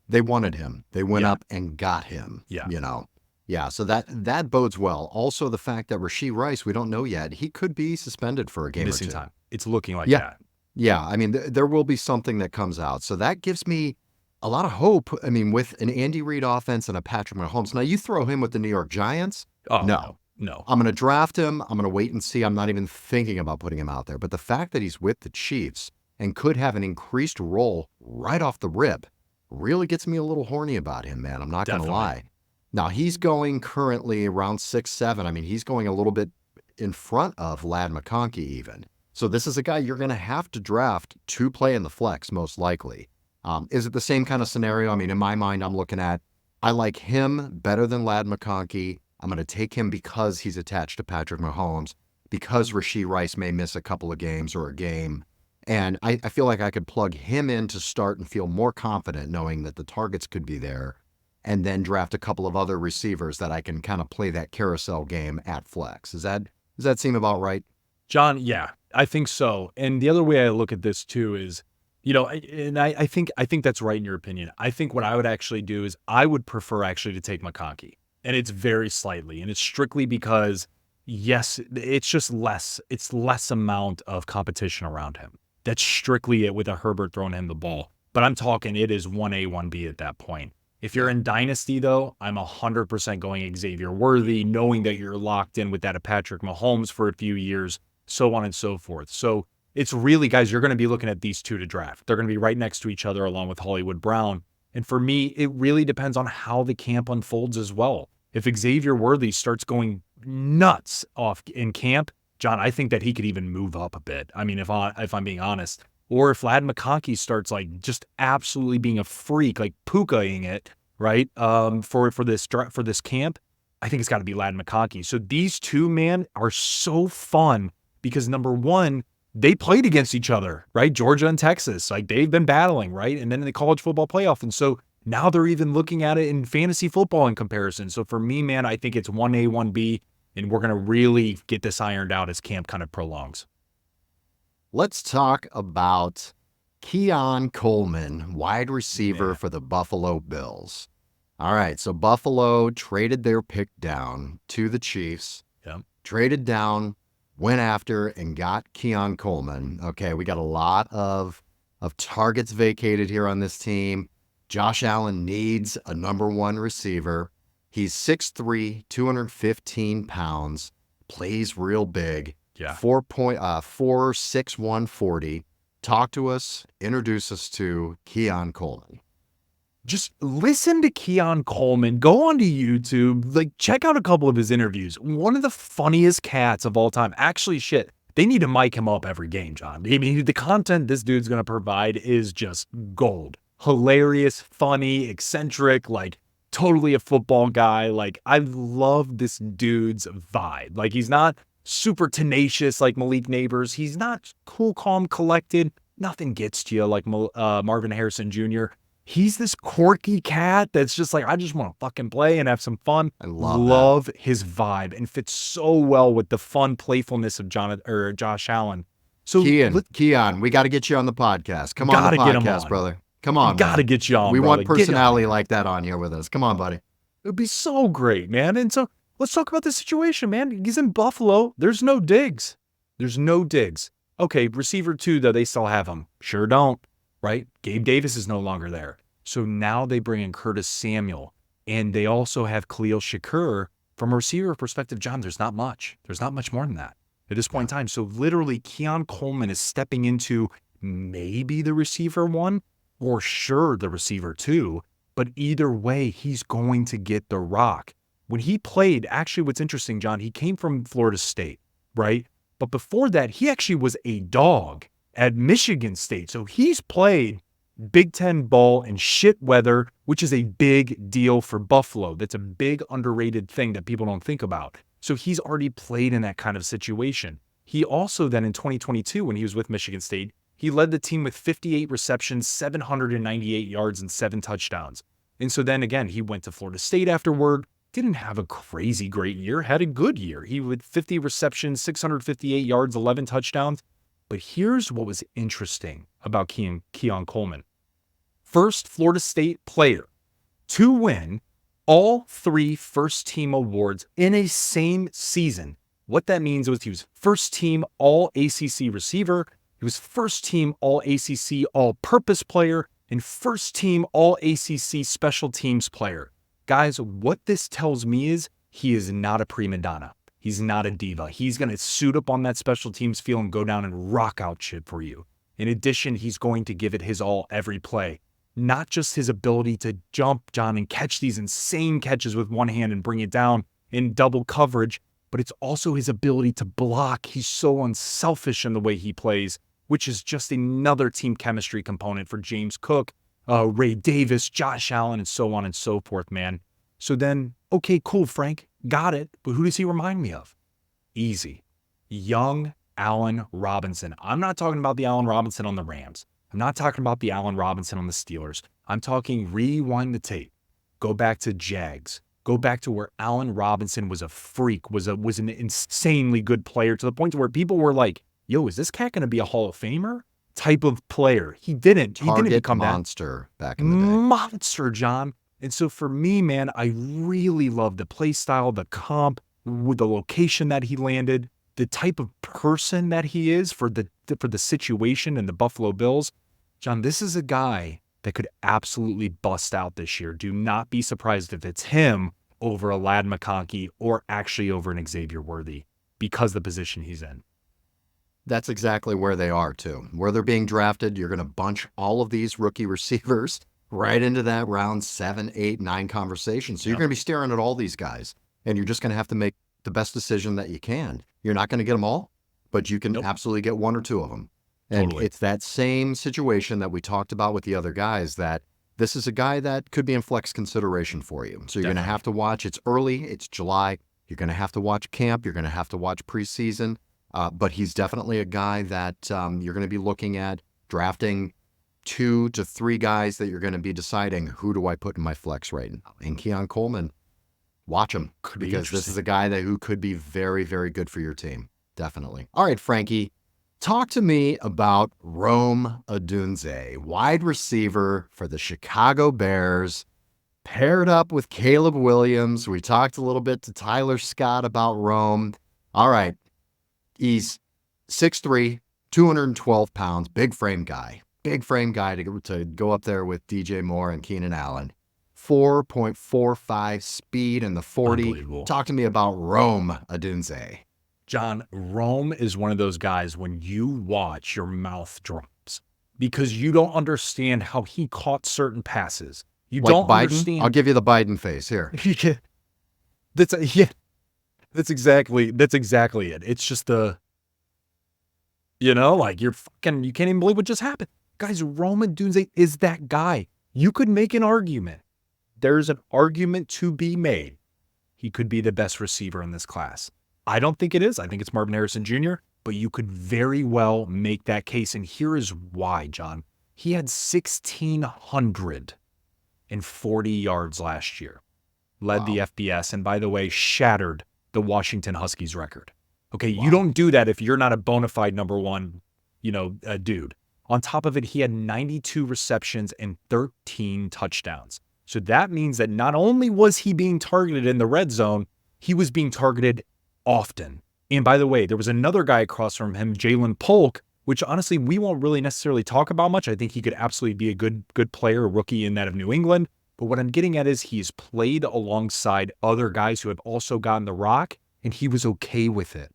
They wanted him. They went up and got him. Yeah. You know. Yeah, so that bodes well. Also, the fact that Rashee Rice, we don't know yet, he could be suspended for a game Missing or two. time. It's looking like that. Yeah, I mean, there will be something that comes out. So that gives me a lot of hope. I mean, with an Andy Reid offense and a Patrick Mahomes. Now, you throw him with the New York Giants? Oh, no. I'm going to draft him. I'm going to wait and see. I'm not even thinking about putting him out there. But the fact that he's with the Chiefs and could have an increased role right off the rip really gets me a little horny about him, man. I'm not going to lie. Now, he's going currently around 6'7". I mean, he's going a little bit in front of Lad McConkey even. So this is a guy you're going to have to draft to play in the flex, most likely. Is it the same kind of scenario? I mean, in my mind, I'm looking at, I like him better than Lad McConkey. I'm going to take him because he's attached to Patrick Mahomes, because Rashee Rice may miss a couple of games or a game. And I feel like I could plug him in to start and feel more confident knowing that the targets could be there, and then draft a couple of other receivers that I can kind of play that carousel game at flex. Does that seem about right? John, yeah, I think so. And the other way I look at this too is, I think that's right in your opinion. I think what I would actually do is I would prefer actually to take McConkey. And it's very slightly. And it's strictly because, yes, it's just less amount of competition around him. That's strictly it with a Herbert throwing him the ball. But I'm talking it is 1A, 1B at that point. If you're in Dynasty, though, I'm 100% going Xavier Worthy, knowing that you're locked in with that of Patrick Mahomes for a few years, so on and so forth. So it's really, guys, you're going to be looking at these two to draft. They're going to be right next to each other along with Hollywood Brown. And for me, it really depends on how the camp unfolds as well. If Xavier Worthy starts going nuts off in camp, John, I think that he could even move up a bit. I mean, if I'm being honest. Or if Lad McConkey starts like just absolutely being a freak, like puka-ing it, right? For this camp, I think it's got to be Lad McConkey. So these two, man, are so fun because number one, they played against each other, right? Georgia and Texas, like they've been battling, right? And then in the college football playoff. And so now they're even looking at it in fantasy football in comparison. So for me, man, I think it's 1A, 1B, and we're going to really get this ironed out as camp kind of prolongs. Let's talk about Keon Coleman, wide receiver for the Buffalo Bills. All right, so Buffalo traded their pick down to the Chiefs, traded down, went after, and got Keon Coleman. Okay, we got a lot of targets vacated here on this team. Josh Allen needs a number one receiver. He's 6'3", 215 pounds, plays real big. Yeah. 4.6 140. Talk to us, introduce us to Keon Coleman. Just listen to Keon Coleman. Go onto YouTube, like check out a couple of his interviews. One of the funniest cats of all time. Actually, shit, they need to mic him up every game, John. I mean, the content this dude's going to provide is just gold. Hilarious, funny, eccentric, like totally a football guy. Like I love this dude's vibe. Like he's not super tenacious like Malik Nabers. He's not cool, calm, collected. Nothing gets to you like Marvin Harrison Jr. He's this quirky cat that's just like, I just want to fucking play and have some fun. I love his vibe and fits so well with the fun playfulness of Josh Allen. So Keon, we got to get you on the podcast. Come on the podcast, brother. Come on, got to get you on. We want personality like that on here with us. Come on, buddy. It'd be so great, man. And so let's talk about the situation, man. He's in Buffalo. There's no Diggs. Okay, receiver 2, though, they still have him. Sure don't, right? Gabe Davis is no longer there. So now they bring in Curtis Samuel. And they also have Khalil Shakur. From a receiver perspective, John, there's not much. There's not much more than that at this point in time. So literally, Keon Coleman is stepping into maybe the receiver 1 or sure the receiver 2. But either way, he's going to get the rock. When he played, actually what's interesting, John, he came from Florida State, right? But before that, he actually was a dog at Michigan State. So he's played Big Ten ball in shit weather, which is a big deal for Buffalo. That's a big underrated thing that people don't think about. So he's already played in that kind of situation. He also then in 2022, when he was with Michigan State, he led the team with 58 receptions, 798 yards, and 7 touchdowns. And so then again, he went to Florida State afterward. Didn't have a crazy great year, had a good year. He had 50 receptions, 658 yards, 11 touchdowns. But here's what was interesting about Keon Coleman. First Florida State player to win all 3 first-team awards in a same season. What that means was he was first-team All-ACC receiver, he was first-team All-ACC all-purpose player, and first-team All-ACC special teams player. Guys, what this tells me is he is not a prima donna. He's not a diva. He's going to suit up on that special teams field and go down and rock out shit for you. In addition, he's going to give it his all every play. Not just his ability to jump, John, and catch these insane catches with one hand and bring it down in double coverage, but it's also his ability to block. He's so unselfish in the way he plays, which is just another team chemistry component for James Cook, Ray Davis, Josh Allen, and so on and so forth, man. So then, okay, cool, Frank, got it. But who does he remind me of? Easy. Young, Allen Robinson. I'm not talking about the Allen Robinson on the Rams. I'm not talking about the Allen Robinson on the Steelers. I'm talking rewind the tape. Go back to Jags. Go back to where Allen Robinson was a freak, was an insanely good player to the point where people were like, yo, is this cat going to be a Hall of Famer type of player? He didn't become monster back in the day. Monster, John. And so for me, man, I really love the play style, the comp, with the location that he landed, the type of person that he is for the situation in the Buffalo Bills. John, this is a guy that could absolutely bust out this year. Do not be surprised if it's him over a Lad McConkey or actually over an Xavier Worthy because of the position he's in. That's exactly where they are, too. Where they're being drafted, you're going to bunch all of these rookie receivers right into that round 7, 8, 9 conversation. So you're going to be staring at all these guys, and you're just going to have to make the best decision that you can. You're not going to get them all, but you can absolutely get 1 or 2 of them. And it's that same situation that we talked about with the other guys, that this is a guy that could be in flex consideration for you. So you're going to have to watch. It's early. It's July. You're going to have to watch camp. You're going to have to watch preseason. But he's definitely a guy that you're going to be looking at drafting 2 to 3 guys that you're going to be deciding, who do I put in my flex right now? And Keon Coleman, watch him, because this is a guy who could be very, very good for your team. Definitely. All right, Frankie, talk to me about Rome Odunze, wide receiver for the Chicago Bears, paired up with Caleb Williams. We talked a little bit to Tyler Scott about Rome. All right. He's 6'3", 212 pounds, big frame guy to go up there with DJ Moore and Keenan Allen. 4.45 speed in the 40. Talk to me about Rome Odunze. John, Rome is one of those guys when you watch, your mouth drops because you don't understand how he caught certain passes. You like don't Biden? Understand. I'll give you the Biden face here. That's exactly it. It's just like you can't even believe what just happened. Guys, Rome Odunze is that guy. You could make an argument. There's an argument to be made. He could be the best receiver in this class. I don't think it is. I think it's Marvin Harrison Jr., but you could very well make that case. And here is why, John. He had 1,640 yards last year, led the FBS, and by the way, shattered the Washington Huskies record. Okay, you don't do that if you're not a bona fide number one, dude. On top of it, he had 92 receptions and 13 touchdowns. So that means that not only was he being targeted in the red zone, he was being targeted often. And by the way, there was another guy across from him, Jalen Polk, which honestly, we won't really necessarily talk about much. I think he could absolutely be a good player, a rookie in that of New England. But what I'm getting at is he's played alongside other guys who have also gotten the rock, and he was okay with it.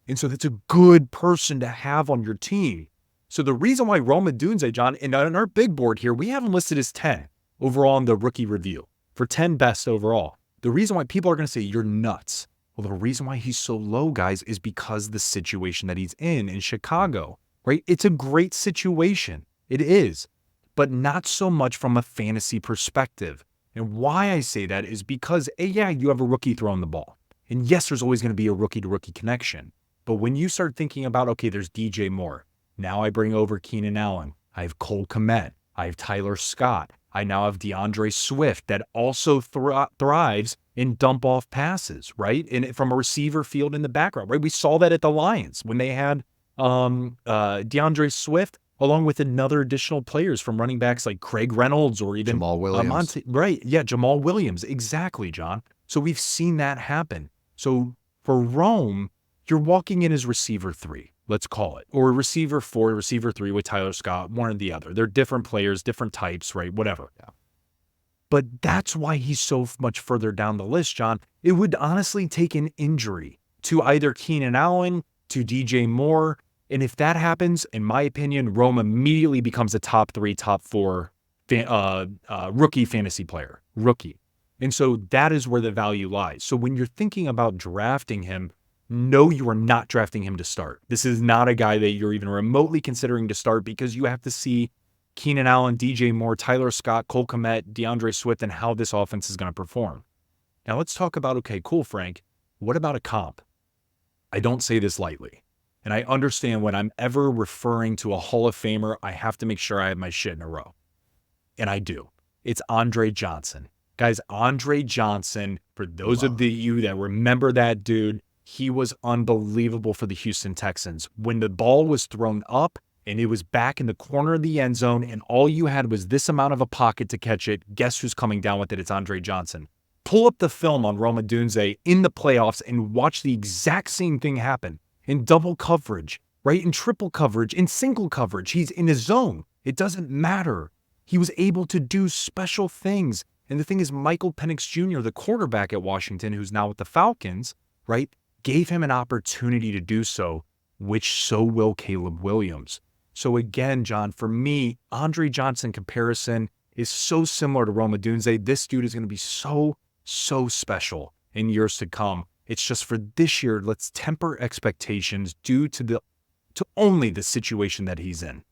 And so that's a good person to have on your team. So the reason why Rome Odunze, John, and on our big board here, we have him listed as 10 overall in the rookie review for 10 best overall. The reason why people are going to say you're nuts. Well, the reason why he's so low, guys, is because the situation that he's in Chicago, right? It's a great situation. It is. But not so much from a fantasy perspective. And why I say that is because, you have a rookie throwing the ball. And yes, there's always going to be a rookie-to-rookie connection. But when you start thinking about, okay, there's DJ Moore. Now I bring over Keenan Allen. I have Cole Kmet. I have Tyler Scott. I now have DeAndre Swift that also thrives in dump-off passes, right? And from a receiver field in the background, right? We saw that at the Lions when they had DeAndre Swift along with another additional players from running backs like Craig Reynolds or even Jamal Williams. Jamal Williams. Exactly, John. So we've seen that happen. So for Rome, you're walking in as receiver 3, let's call it, or receiver 4, receiver 3 with Tyler Scott, one or the other. They're different players, different types, right? Whatever. Yeah. But that's why he's so much further down the list, John. It would honestly take an injury to either Keenan Allen, to DJ Moore. And if that happens, in my opinion, Rome immediately becomes a top 3, top 4 rookie fantasy player. Rookie. And so that is where the value lies. So when you're thinking about drafting him, no, you are not drafting him to start. This is not a guy that you're even remotely considering to start because you have to see Keenan Allen, DJ Moore, Tyler Scott, Cole Kmet, DeAndre Swift, and how this offense is going to perform. Now let's talk about, okay, cool, Frank. What about a comp? I don't say this lightly. And I understand when I'm ever referring to a Hall of Famer, I have to make sure I have my shit in a row. And I do. It's Andre Johnson. Guys, Andre Johnson, for those of you that remember that dude, he was unbelievable for the Houston Texans. When the ball was thrown up and it was back in the corner of the end zone and all you had was this amount of a pocket to catch it, guess who's coming down with it? It's Andre Johnson. Pull up the film on Rome Odunze in the playoffs and watch the exact same thing happen in double coverage, right? In triple coverage, in single coverage. He's in his zone. It doesn't matter. He was able to do special things. And the thing is, Michael Penix Jr., the quarterback at Washington, who's now with the Falcons, right, gave him an opportunity to do so, which so will Caleb Williams. So again, John, for me, Andre Johnson comparison is so similar to Rome Odunze. This dude is going to be so special in years to come. It's just for this year, let's temper expectations due to only the situation that he's in.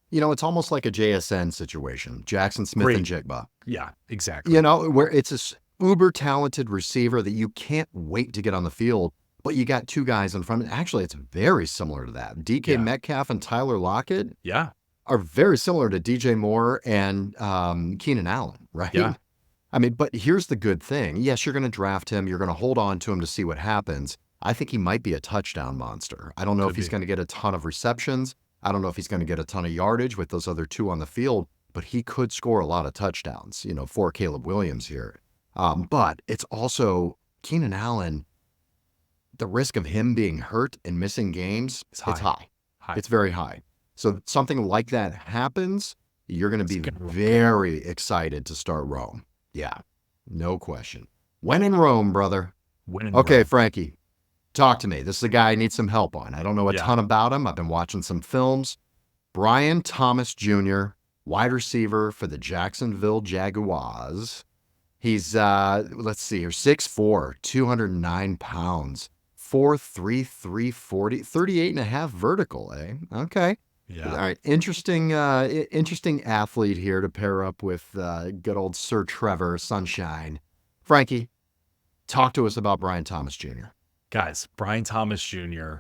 You know, it's almost like a JSN situation, Jackson Smith and Jigba. Yeah, exactly. You know, where it's a uber talented receiver that you can't wait to get on the field, but you got two guys in front. Actually, it's very similar to that. DK Metcalf and Tyler Lockett are very similar to DJ Moore and Keenan Allen, right? Yeah. I mean, but here's the good thing. Yes, you're going to draft him. You're going to hold on to him to see what happens. I think he might be a touchdown monster. I don't know if he's going to get a ton of receptions. I don't know if he's going to get a ton of yardage with those other two on the field, but he could score a lot of touchdowns, you know, for Caleb Williams here. But it's also Keenan Allen, the risk of him being hurt and missing games, it's high. It's very high. So something like that happens, you're going to be very excited to start Rome. Yeah, no question. When in Rome, brother. Okay, Frankie, talk to me. This is a guy I need some help on. I don't know a ton about him. I've been watching some films. Brian Thomas Jr., wide receiver for the Jacksonville Jaguars. He's, let's see here, 6'4", 209 pounds, 4'3", 340, 38 and a half vertical, eh? Okay. Yeah. All right. Interesting athlete here to pair up with good old Sir Trevor Sunshine. Frankie, talk to us about Brian Thomas Jr. Guys, Brian Thomas Jr.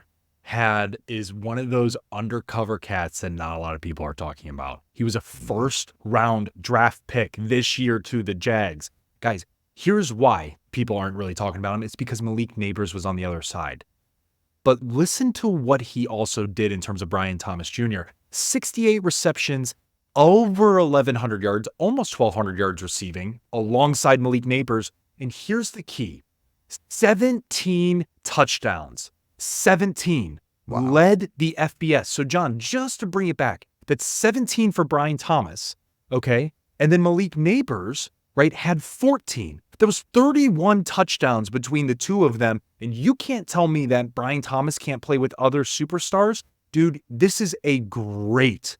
is one of those undercover cats that not a lot of people are talking about. He was a first-round draft pick this year to the Jags. Guys, here's why people aren't really talking about him. It's because Malik Nabers was on the other side. But listen to what he also did in terms of Brian Thomas Jr. 68 receptions, over 1,100 yards, almost 1,200 yards receiving, alongside Malik Nabers. And here's the key. 17 touchdowns. 17. Wow. Led the FBS. So, John, just to bring it back, that's 17 for Brian Thomas, okay? And then Malik Nabers, right, had 14. There was 31 touchdowns between the two of them, and you can't tell me that Brian Thomas can't play with other superstars. Dude, this is a great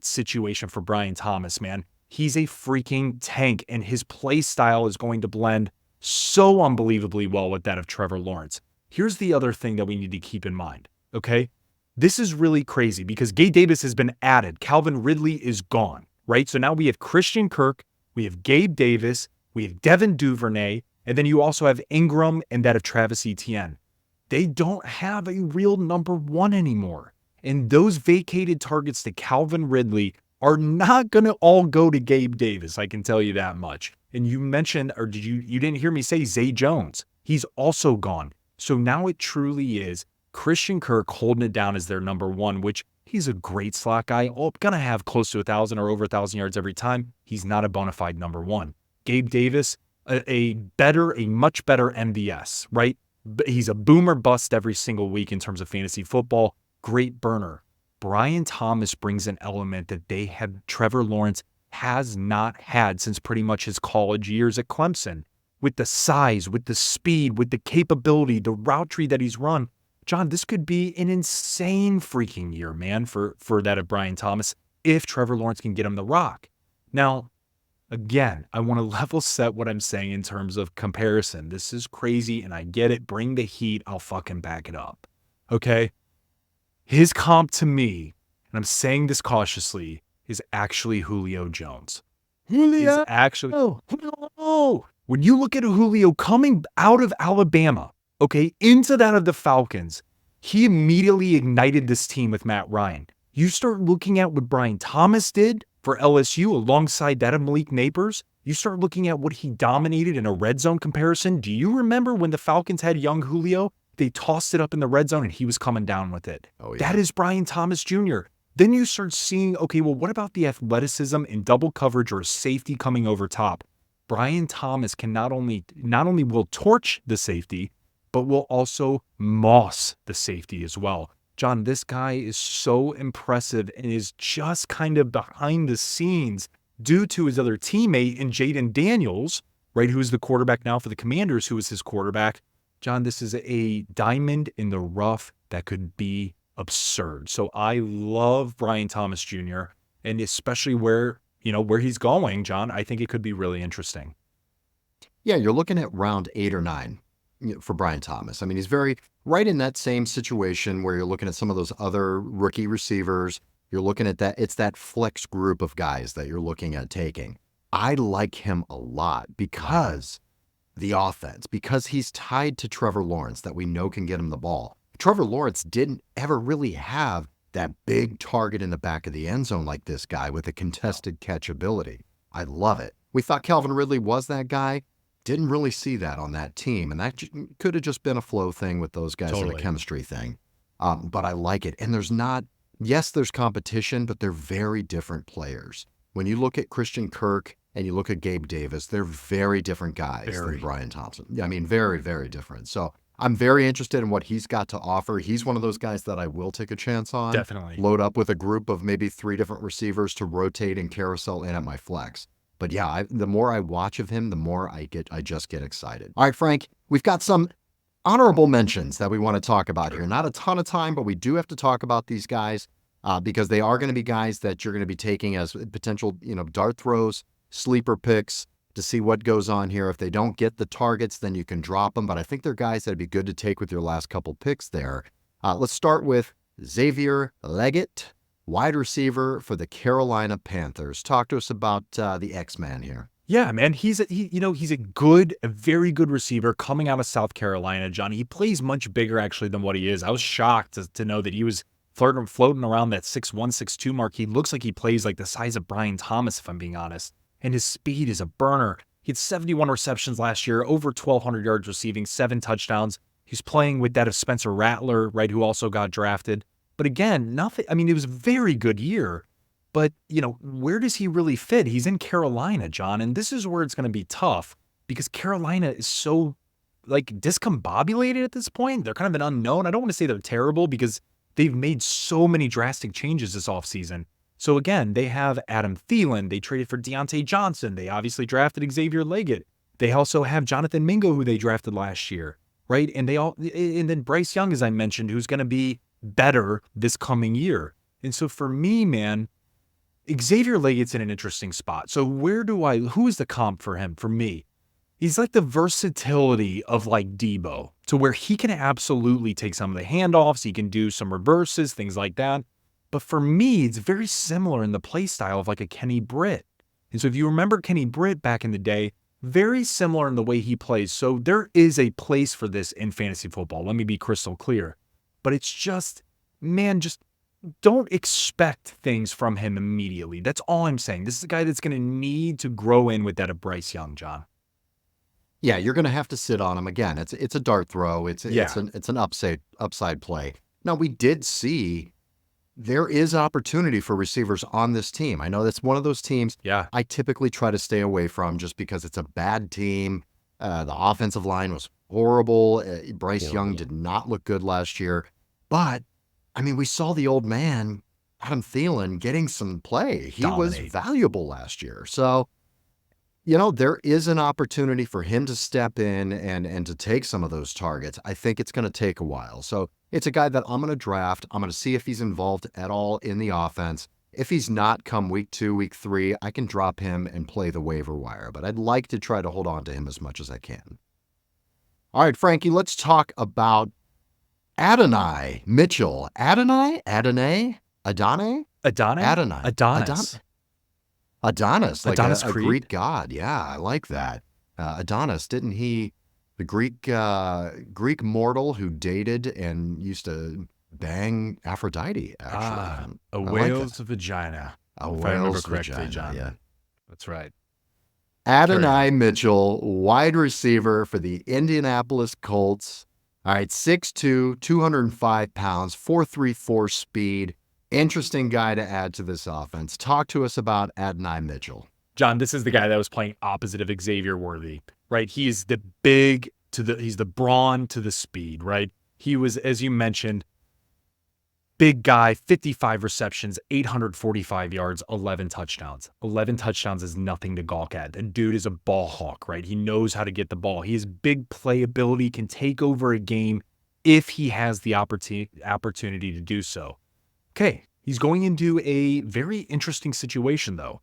situation for Brian Thomas, man. He's a freaking tank, and his play style is going to blend so unbelievably well with that of Trevor Lawrence. Here's the other thing that we need to keep in mind, okay? This is really crazy because Gabe Davis has been added. Calvin Ridley is gone, right? So now we have Christian Kirk, we have Gabe Davis, we have Devin Duvernay, and then you also have Ingram and that of Travis Etienne. They don't have a real number one anymore. And those vacated targets to Calvin Ridley are not going to all go to Gabe Davis. I can tell you that much. And you mentioned, or you didn't hear me say Zay Jones. He's also gone. So now it truly is Christian Kirk holding it down as their number one, which he's a great slot guy. Going to have close to 1,000 or over 1,000 yards every time. He's not a bona fide number one. Gabe Davis, a much better MVS, right? He's a boomer bust every single week in terms of fantasy football. Great burner. Brian Thomas brings an element that Trevor Lawrence has not had since pretty much his college years at Clemson. With the size, with the speed, with the capability, the route tree that he's run. John, this could be an insane freaking year, man, for that of Brian Thomas if Trevor Lawrence can get him the rock. Now, again, I want to level set what I'm saying in terms of comparison. This is crazy, and I get it. Bring the heat. I'll fucking back it up. Okay? His comp to me, and I'm saying this cautiously, is actually Julio Jones. Julio? Is actually... Oh. When you look at Julio coming out of Alabama, okay, into that of the Falcons, He immediately ignited this team with Matt Ryan. You start looking at what Brian Thomas did for LSU alongside that of Malik Nabers. You start looking at what he dominated in a red zone comparison. Do you remember when the Falcons had young Julio? They tossed it up in the red zone and he was coming down with it. Oh, yeah. That is Brian Thomas Jr. Then you start seeing, okay, well, what about the athleticism in double coverage or a safety coming over top? Brian Thomas can not only will torch the safety, but will also moss the safety as well. John, this guy is so impressive and is just kind of behind the scenes due to his other teammate in Jaden Daniels, right, who's the quarterback now for the Commanders, who is his quarterback. John, this is a diamond in the rough that could be absurd. So I love Brian Thomas Jr. and especially where he's going, John. I think it could be really interesting. Yeah, you're looking at round 8 or 9 for Brian Thomas. I mean, he's very right in that same situation where you're looking at some of those other rookie receivers. You're looking at that. It's that flex group of guys that you're looking at taking. I like him a lot because the offense, because he's tied to Trevor Lawrence that we know can get him the ball. Trevor Lawrence didn't ever really have that big target in the back of the end zone like this guy with a contested catch ability. I love it. We thought Calvin Ridley was that guy. Didn't really see that on that team. And that could have just been a flow thing with those guys and a chemistry thing. But I like it. And there's competition, but they're very different players. When you look at Christian Kirk and you look at Gabe Davis, they're very different guys than Brian Thompson. I mean, very, very different. So I'm very interested in what he's got to offer. He's one of those guys that I will take a chance on. Definitely. Load up with a group of maybe 3 different receivers to rotate and carousel in at my flex. But yeah, the more I watch of him, the more I just get excited. All right, Frank, we've got some honorable mentions that we want to talk about here. Not a ton of time, but we do have to talk about these guys because they are going to be guys that you're going to be taking as potential, dart throws, sleeper picks to see what goes on here. If they don't get the targets, then you can drop them. But I think they're guys that'd be good to take with your last couple picks there. Let's start with Xavier Legette, wide receiver for the Carolina Panthers. Talk to us about the X-Man here. Yeah, man, he's a very good receiver coming out of South Carolina, John. He plays much bigger actually than what he is. I was shocked to know that he was floating around that 6'1", 6'2" mark. He looks like he plays like the size of Brian Thomas, if I'm being honest. And his speed is a burner. He had 71 receptions last year, over 1,200 yards receiving, 7 touchdowns. He's playing with that of Spencer Rattler, right, who also got drafted. But again, nothing. I mean, it was a very good year. But, where does he really fit? He's in Carolina, John. And this is where it's going to be tough because Carolina is so, discombobulated at this point. They're kind of an unknown. I don't want to say they're terrible because they've made so many drastic changes this offseason. So again, they have Adam Thielen. They traded for Deontay Johnson. They obviously drafted Xavier Legette. They also have Jonathan Mingo, who they drafted last year, right? And then Bryce Young, as I mentioned, who's going to be better this coming year. And so for me, man, Xavier Legette's in an interesting spot. So who is the comp for him? For me, he's like the versatility of like Debo to where he can absolutely take some of the handoffs. He can do some reverses, things like that. But for me, it's very similar in the play style of like a Kenny Britt. And so if you remember Kenny Britt back in the day, very similar in the way he plays. So there is a place for this in fantasy football. Let me be crystal clear. But it's just, man, just don't expect things from him immediately. That's all I'm saying. This is a guy that's going to need to grow in with that of Bryce Young, John. Yeah, you're going to have to sit on him again. It's a dart throw. It's an upside play. Now we did see there is opportunity for receivers on this team. I know that's one of those teams I typically try to stay away from just because it's a bad team. The offensive line was horrible. Bryce Young did not look good last year. But, I mean, we saw the old man, Adam Thielen, getting some play. He was valuable last year. So, there is an opportunity for him to step in and to take some of those targets. I think it's going to take a while. So it's a guy that I'm going to draft. I'm going to see if he's involved at all in the offense. If he's not come week 2, week 3, I can drop him and play the waiver wire. But I'd like to try to hold on to him as much as I can. All right, Frankie, let's talk about Adonai Mitchell. Adonai? Adonis, like Adonis a Greek god. Yeah, I like that. Adonis, didn't he the Greek mortal who dated and used to bang Aphrodite, actually. A whale's vagina. A if I remember whale's correctly, vagina, John. yeah. That's right. Adonai Mitchell, wide receiver for the Indianapolis Colts. All right, 6'2", 205 pounds, 4.34 speed. Interesting guy to add to this offense. Talk to us about Adonai Mitchell. John, this is the guy that was playing opposite of Xavier Worthy, right? He's the he's the brawn to the speed, right? He was, as you mentioned, big guy, 55 receptions, 845 yards, 11 touchdowns. 11 touchdowns is nothing to gawk at. The dude is a ball hawk, right? He knows how to get the ball. He has big playability, can take over a game if he has the opportunity to do so. Okay, he's going into a very interesting situation, though.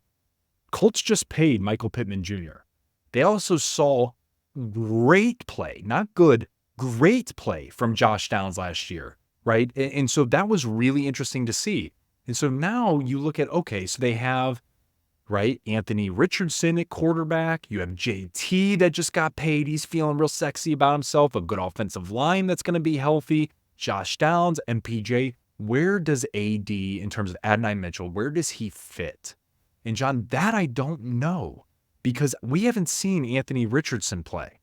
Colts just paid Michael Pittman Jr. They also saw great play, not good, great play from Josh Downs last year, right? And so that was really interesting to see. And so now you look at, okay, so they have, right, Anthony Richardson at quarterback. You have JT that just got paid. He's feeling real sexy about himself. A good offensive line that's going to be healthy. Josh Downs, MPJ. Where does AD, in terms of Adonai Mitchell, where does he fit? And John, that I don't know, because we haven't seen Anthony Richardson play,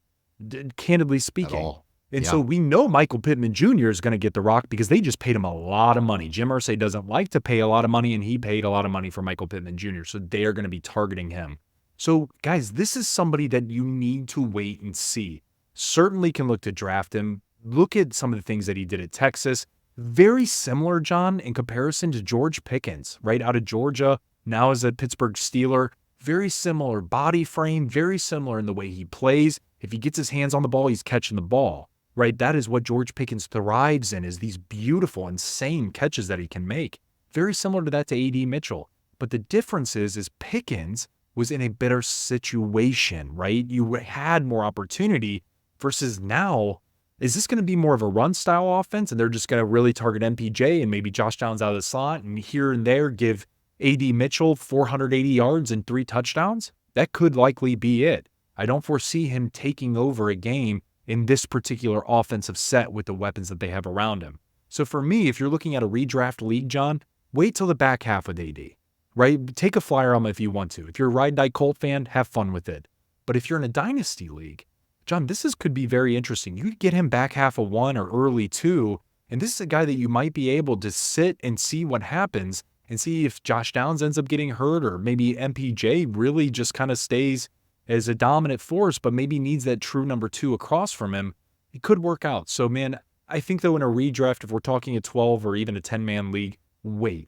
candidly speaking. At all. And so we know Michael Pittman Jr. is going to get the rock because they just paid him a lot of money. Jim Irsay doesn't like to pay a lot of money, and he paid a lot of money for Michael Pittman Jr., so they are going to be targeting him. So, guys, this is somebody that you need to wait and see. Certainly can look to draft him. Look at some of the things that he did at Texas. Very similar, John, in comparison to George Pickens, right out of Georgia, now as a Pittsburgh Steeler. Very similar body frame, very similar in the way he plays. If he gets his hands on the ball, he's catching the ball, right? That is what George Pickens thrives in, is these beautiful, insane catches that he can make. Very similar to that to A.D. Mitchell. But the difference is Pickens was in a better situation, right? You had more opportunity versus now. Is this going to be more of a run style offense and they're just going to really target MPJ and maybe Josh Downs out of the slot and here and there give A.D. Mitchell 480 yards and 3 touchdowns? That could likely be it. I don't foresee him taking over a game in this particular offensive set with the weapons that they have around him. So for me, if you're looking at a redraft league, John, wait till the back half with AD, right? Take a flyer on him if you want to. If you're a Ride Die Colt fan, have fun with it. But if you're in a dynasty league, John, could be very interesting. You could get him back half of 1 or early 2, and this is a guy that you might be able to sit and see what happens and see if Josh Downs ends up getting hurt or maybe MPJ really just kind of stays as a dominant force, but maybe needs that true number 2 across from him. It could work out. So, man, I think, though, in a redraft, if we're talking a 12 or even a 10-man league,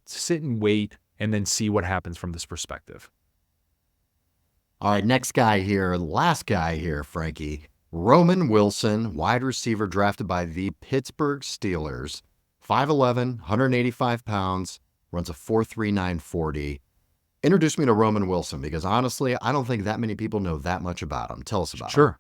sit and wait, and then see what happens from this perspective. All right, next guy here, last guy here, Frankie. Roman Wilson, wide receiver drafted by the Pittsburgh Steelers. 5'11", 185 pounds, runs a 4.39 40. Introduce me to Roman Wilson, because honestly, I don't think that many people know that much about him. Tell us about him. Sure.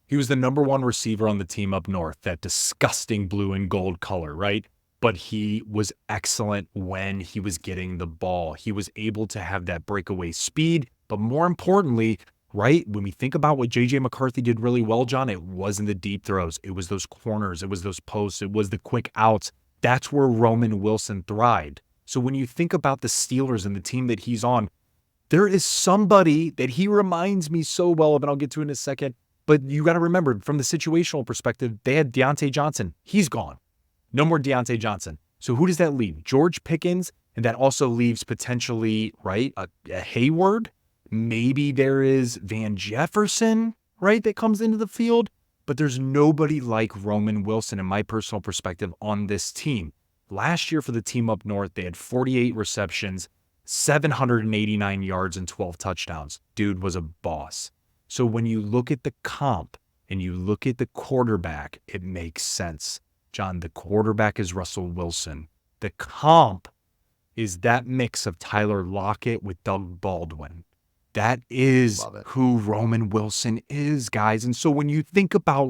He was the number 1 receiver on the team up north, that disgusting blue and gold color, right? But he was excellent when he was getting the ball. He was able to have that breakaway speed, but more importantly, right, when we think about what J.J. McCarthy did really well, John, it wasn't the deep throws. It was those corners. It was those posts. It was the quick outs. That's where Roman Wilson thrived. So when you think about the Steelers and the team that he's on, there is somebody that he reminds me so well of, and I'll get to in a second. But you got to remember, from the situational perspective, they had Deontay Johnson. He's gone. No more Deontay Johnson. So who does that leave? George Pickens, and that also leaves potentially, right, a Hayward. Maybe there is Van Jefferson, right, that comes into the field. But there's nobody like Roman Wilson, in my personal perspective, on this team. Last year for the team up north, they had 48 receptions, 789 yards, and 12 touchdowns. Dude was a boss. So when you look at the comp and you look at the quarterback, it makes sense. John, the quarterback is Russell Wilson. The comp is that mix of Tyler Lockett with Doug Baldwin. That is who Roman Wilson is, guys. And so when you think about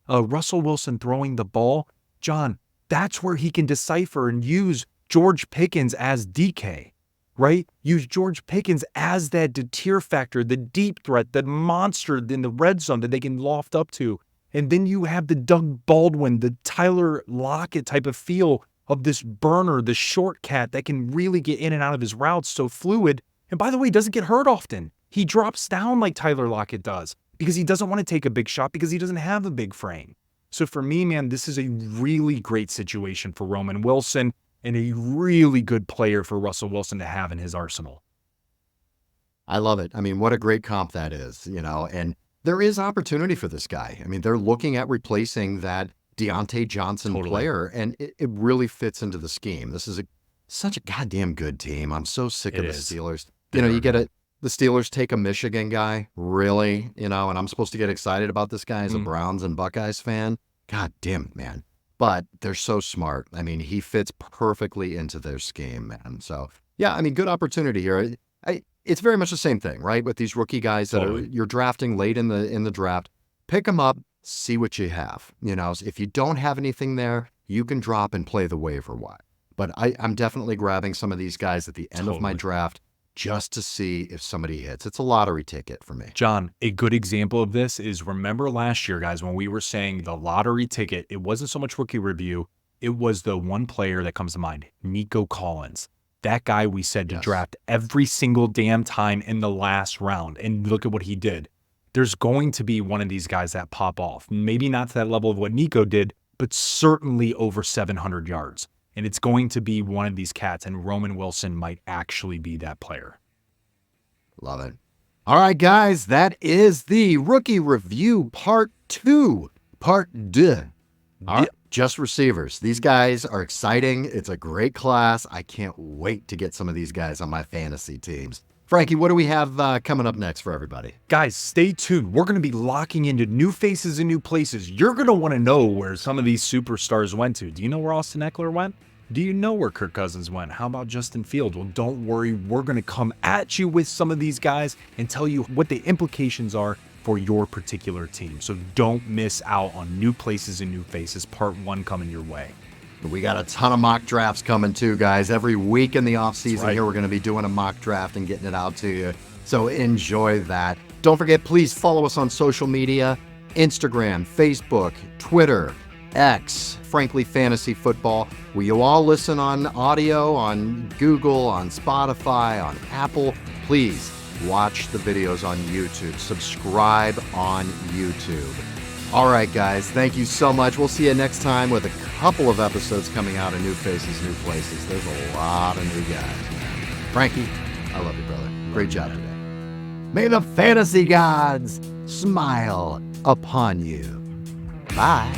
Russell Wilson throwing the ball, John, that's where he can decipher and use George Pickens as DK, right? Use George Pickens as that deter factor, the deep threat, the monster in the red zone that they can loft up to And then you have the Doug Baldwin, the Tyler Lockett type of feel of this burner, the short cat that can really get in and out of his routes so fluid. And by the way, doesn't get hurt often. He drops down like Tyler Lockett does because he doesn't want to take a big shot because he doesn't have a big frame. So for me, man, this is a really great situation for Roman Wilson and a really good player for Russell Wilson to have in his arsenal. I love it. I mean, what a great comp that is, and there is opportunity for this guy. I mean, they're looking at replacing that Deontay Johnson player, and it really fits into the scheme. This is such a goddamn good team. I'm so sick of the Steelers. You get the Steelers take a Michigan guy, really, and I'm supposed to get excited about this guy as a Browns and Buckeyes fan. God damn it, man. But they're so smart. I mean, he fits perfectly into their scheme, man. So, yeah, I mean, good opportunity here. It's very much the same thing, right? With these rookie guys that you're drafting late in the draft, pick them up, see what you have. If you don't have anything there, you can drop and play the waiver wire. But I'm definitely grabbing some of these guys at the end of my draft just to see if somebody hits. It's a lottery ticket for me. John, a good example of this is, remember last year, guys, when we were saying the lottery ticket, it wasn't so much rookie review. It was the one player that comes to mind, Nico Collins. That guy we said to draft every single damn time in the last round. And look at what he did. There's going to be one of these guys that pop off. Maybe not to that level of what Nico did, but certainly over 700 yards. And it's going to be one of these cats, and Roman Wilson might actually be that player. Love it. All right, guys, that is the Rookie Review Part 2. Part 2. All right, just receivers. These guys are exciting. It's a great class. I can't wait to get some of these guys on my fantasy teams. Frankie, what do we have coming up next for everybody? Guys, stay tuned. We're going to be locking into new faces and new places. You're going to want to know where some of these superstars went to. Do you know where Austin Eckler went? Do you know where Kirk Cousins went? How about Justin Fields? Well, don't worry. We're going to come at you with some of these guys and tell you what the implications are for your particular team. So don't miss out on new places and new faces. Part 1 coming your way. We got a ton of mock drafts coming too, guys. Every week in the offseason here, we're going to be doing a mock draft and getting it out to you. So enjoy that. Don't forget, please follow us on social media, Instagram, Facebook, Twitter, X, Frankly Fantasy Football. Will you all listen on audio, on Google, on Spotify, on Apple? Please watch the videos on YouTube. Subscribe on YouTube. All right, guys, thank you so much. We'll see you next time with a couple of episodes coming out of New Faces, New Places. There's a lot of new guys. Frankie, I love you, brother. Great job today. May the fantasy gods smile upon you. Bye.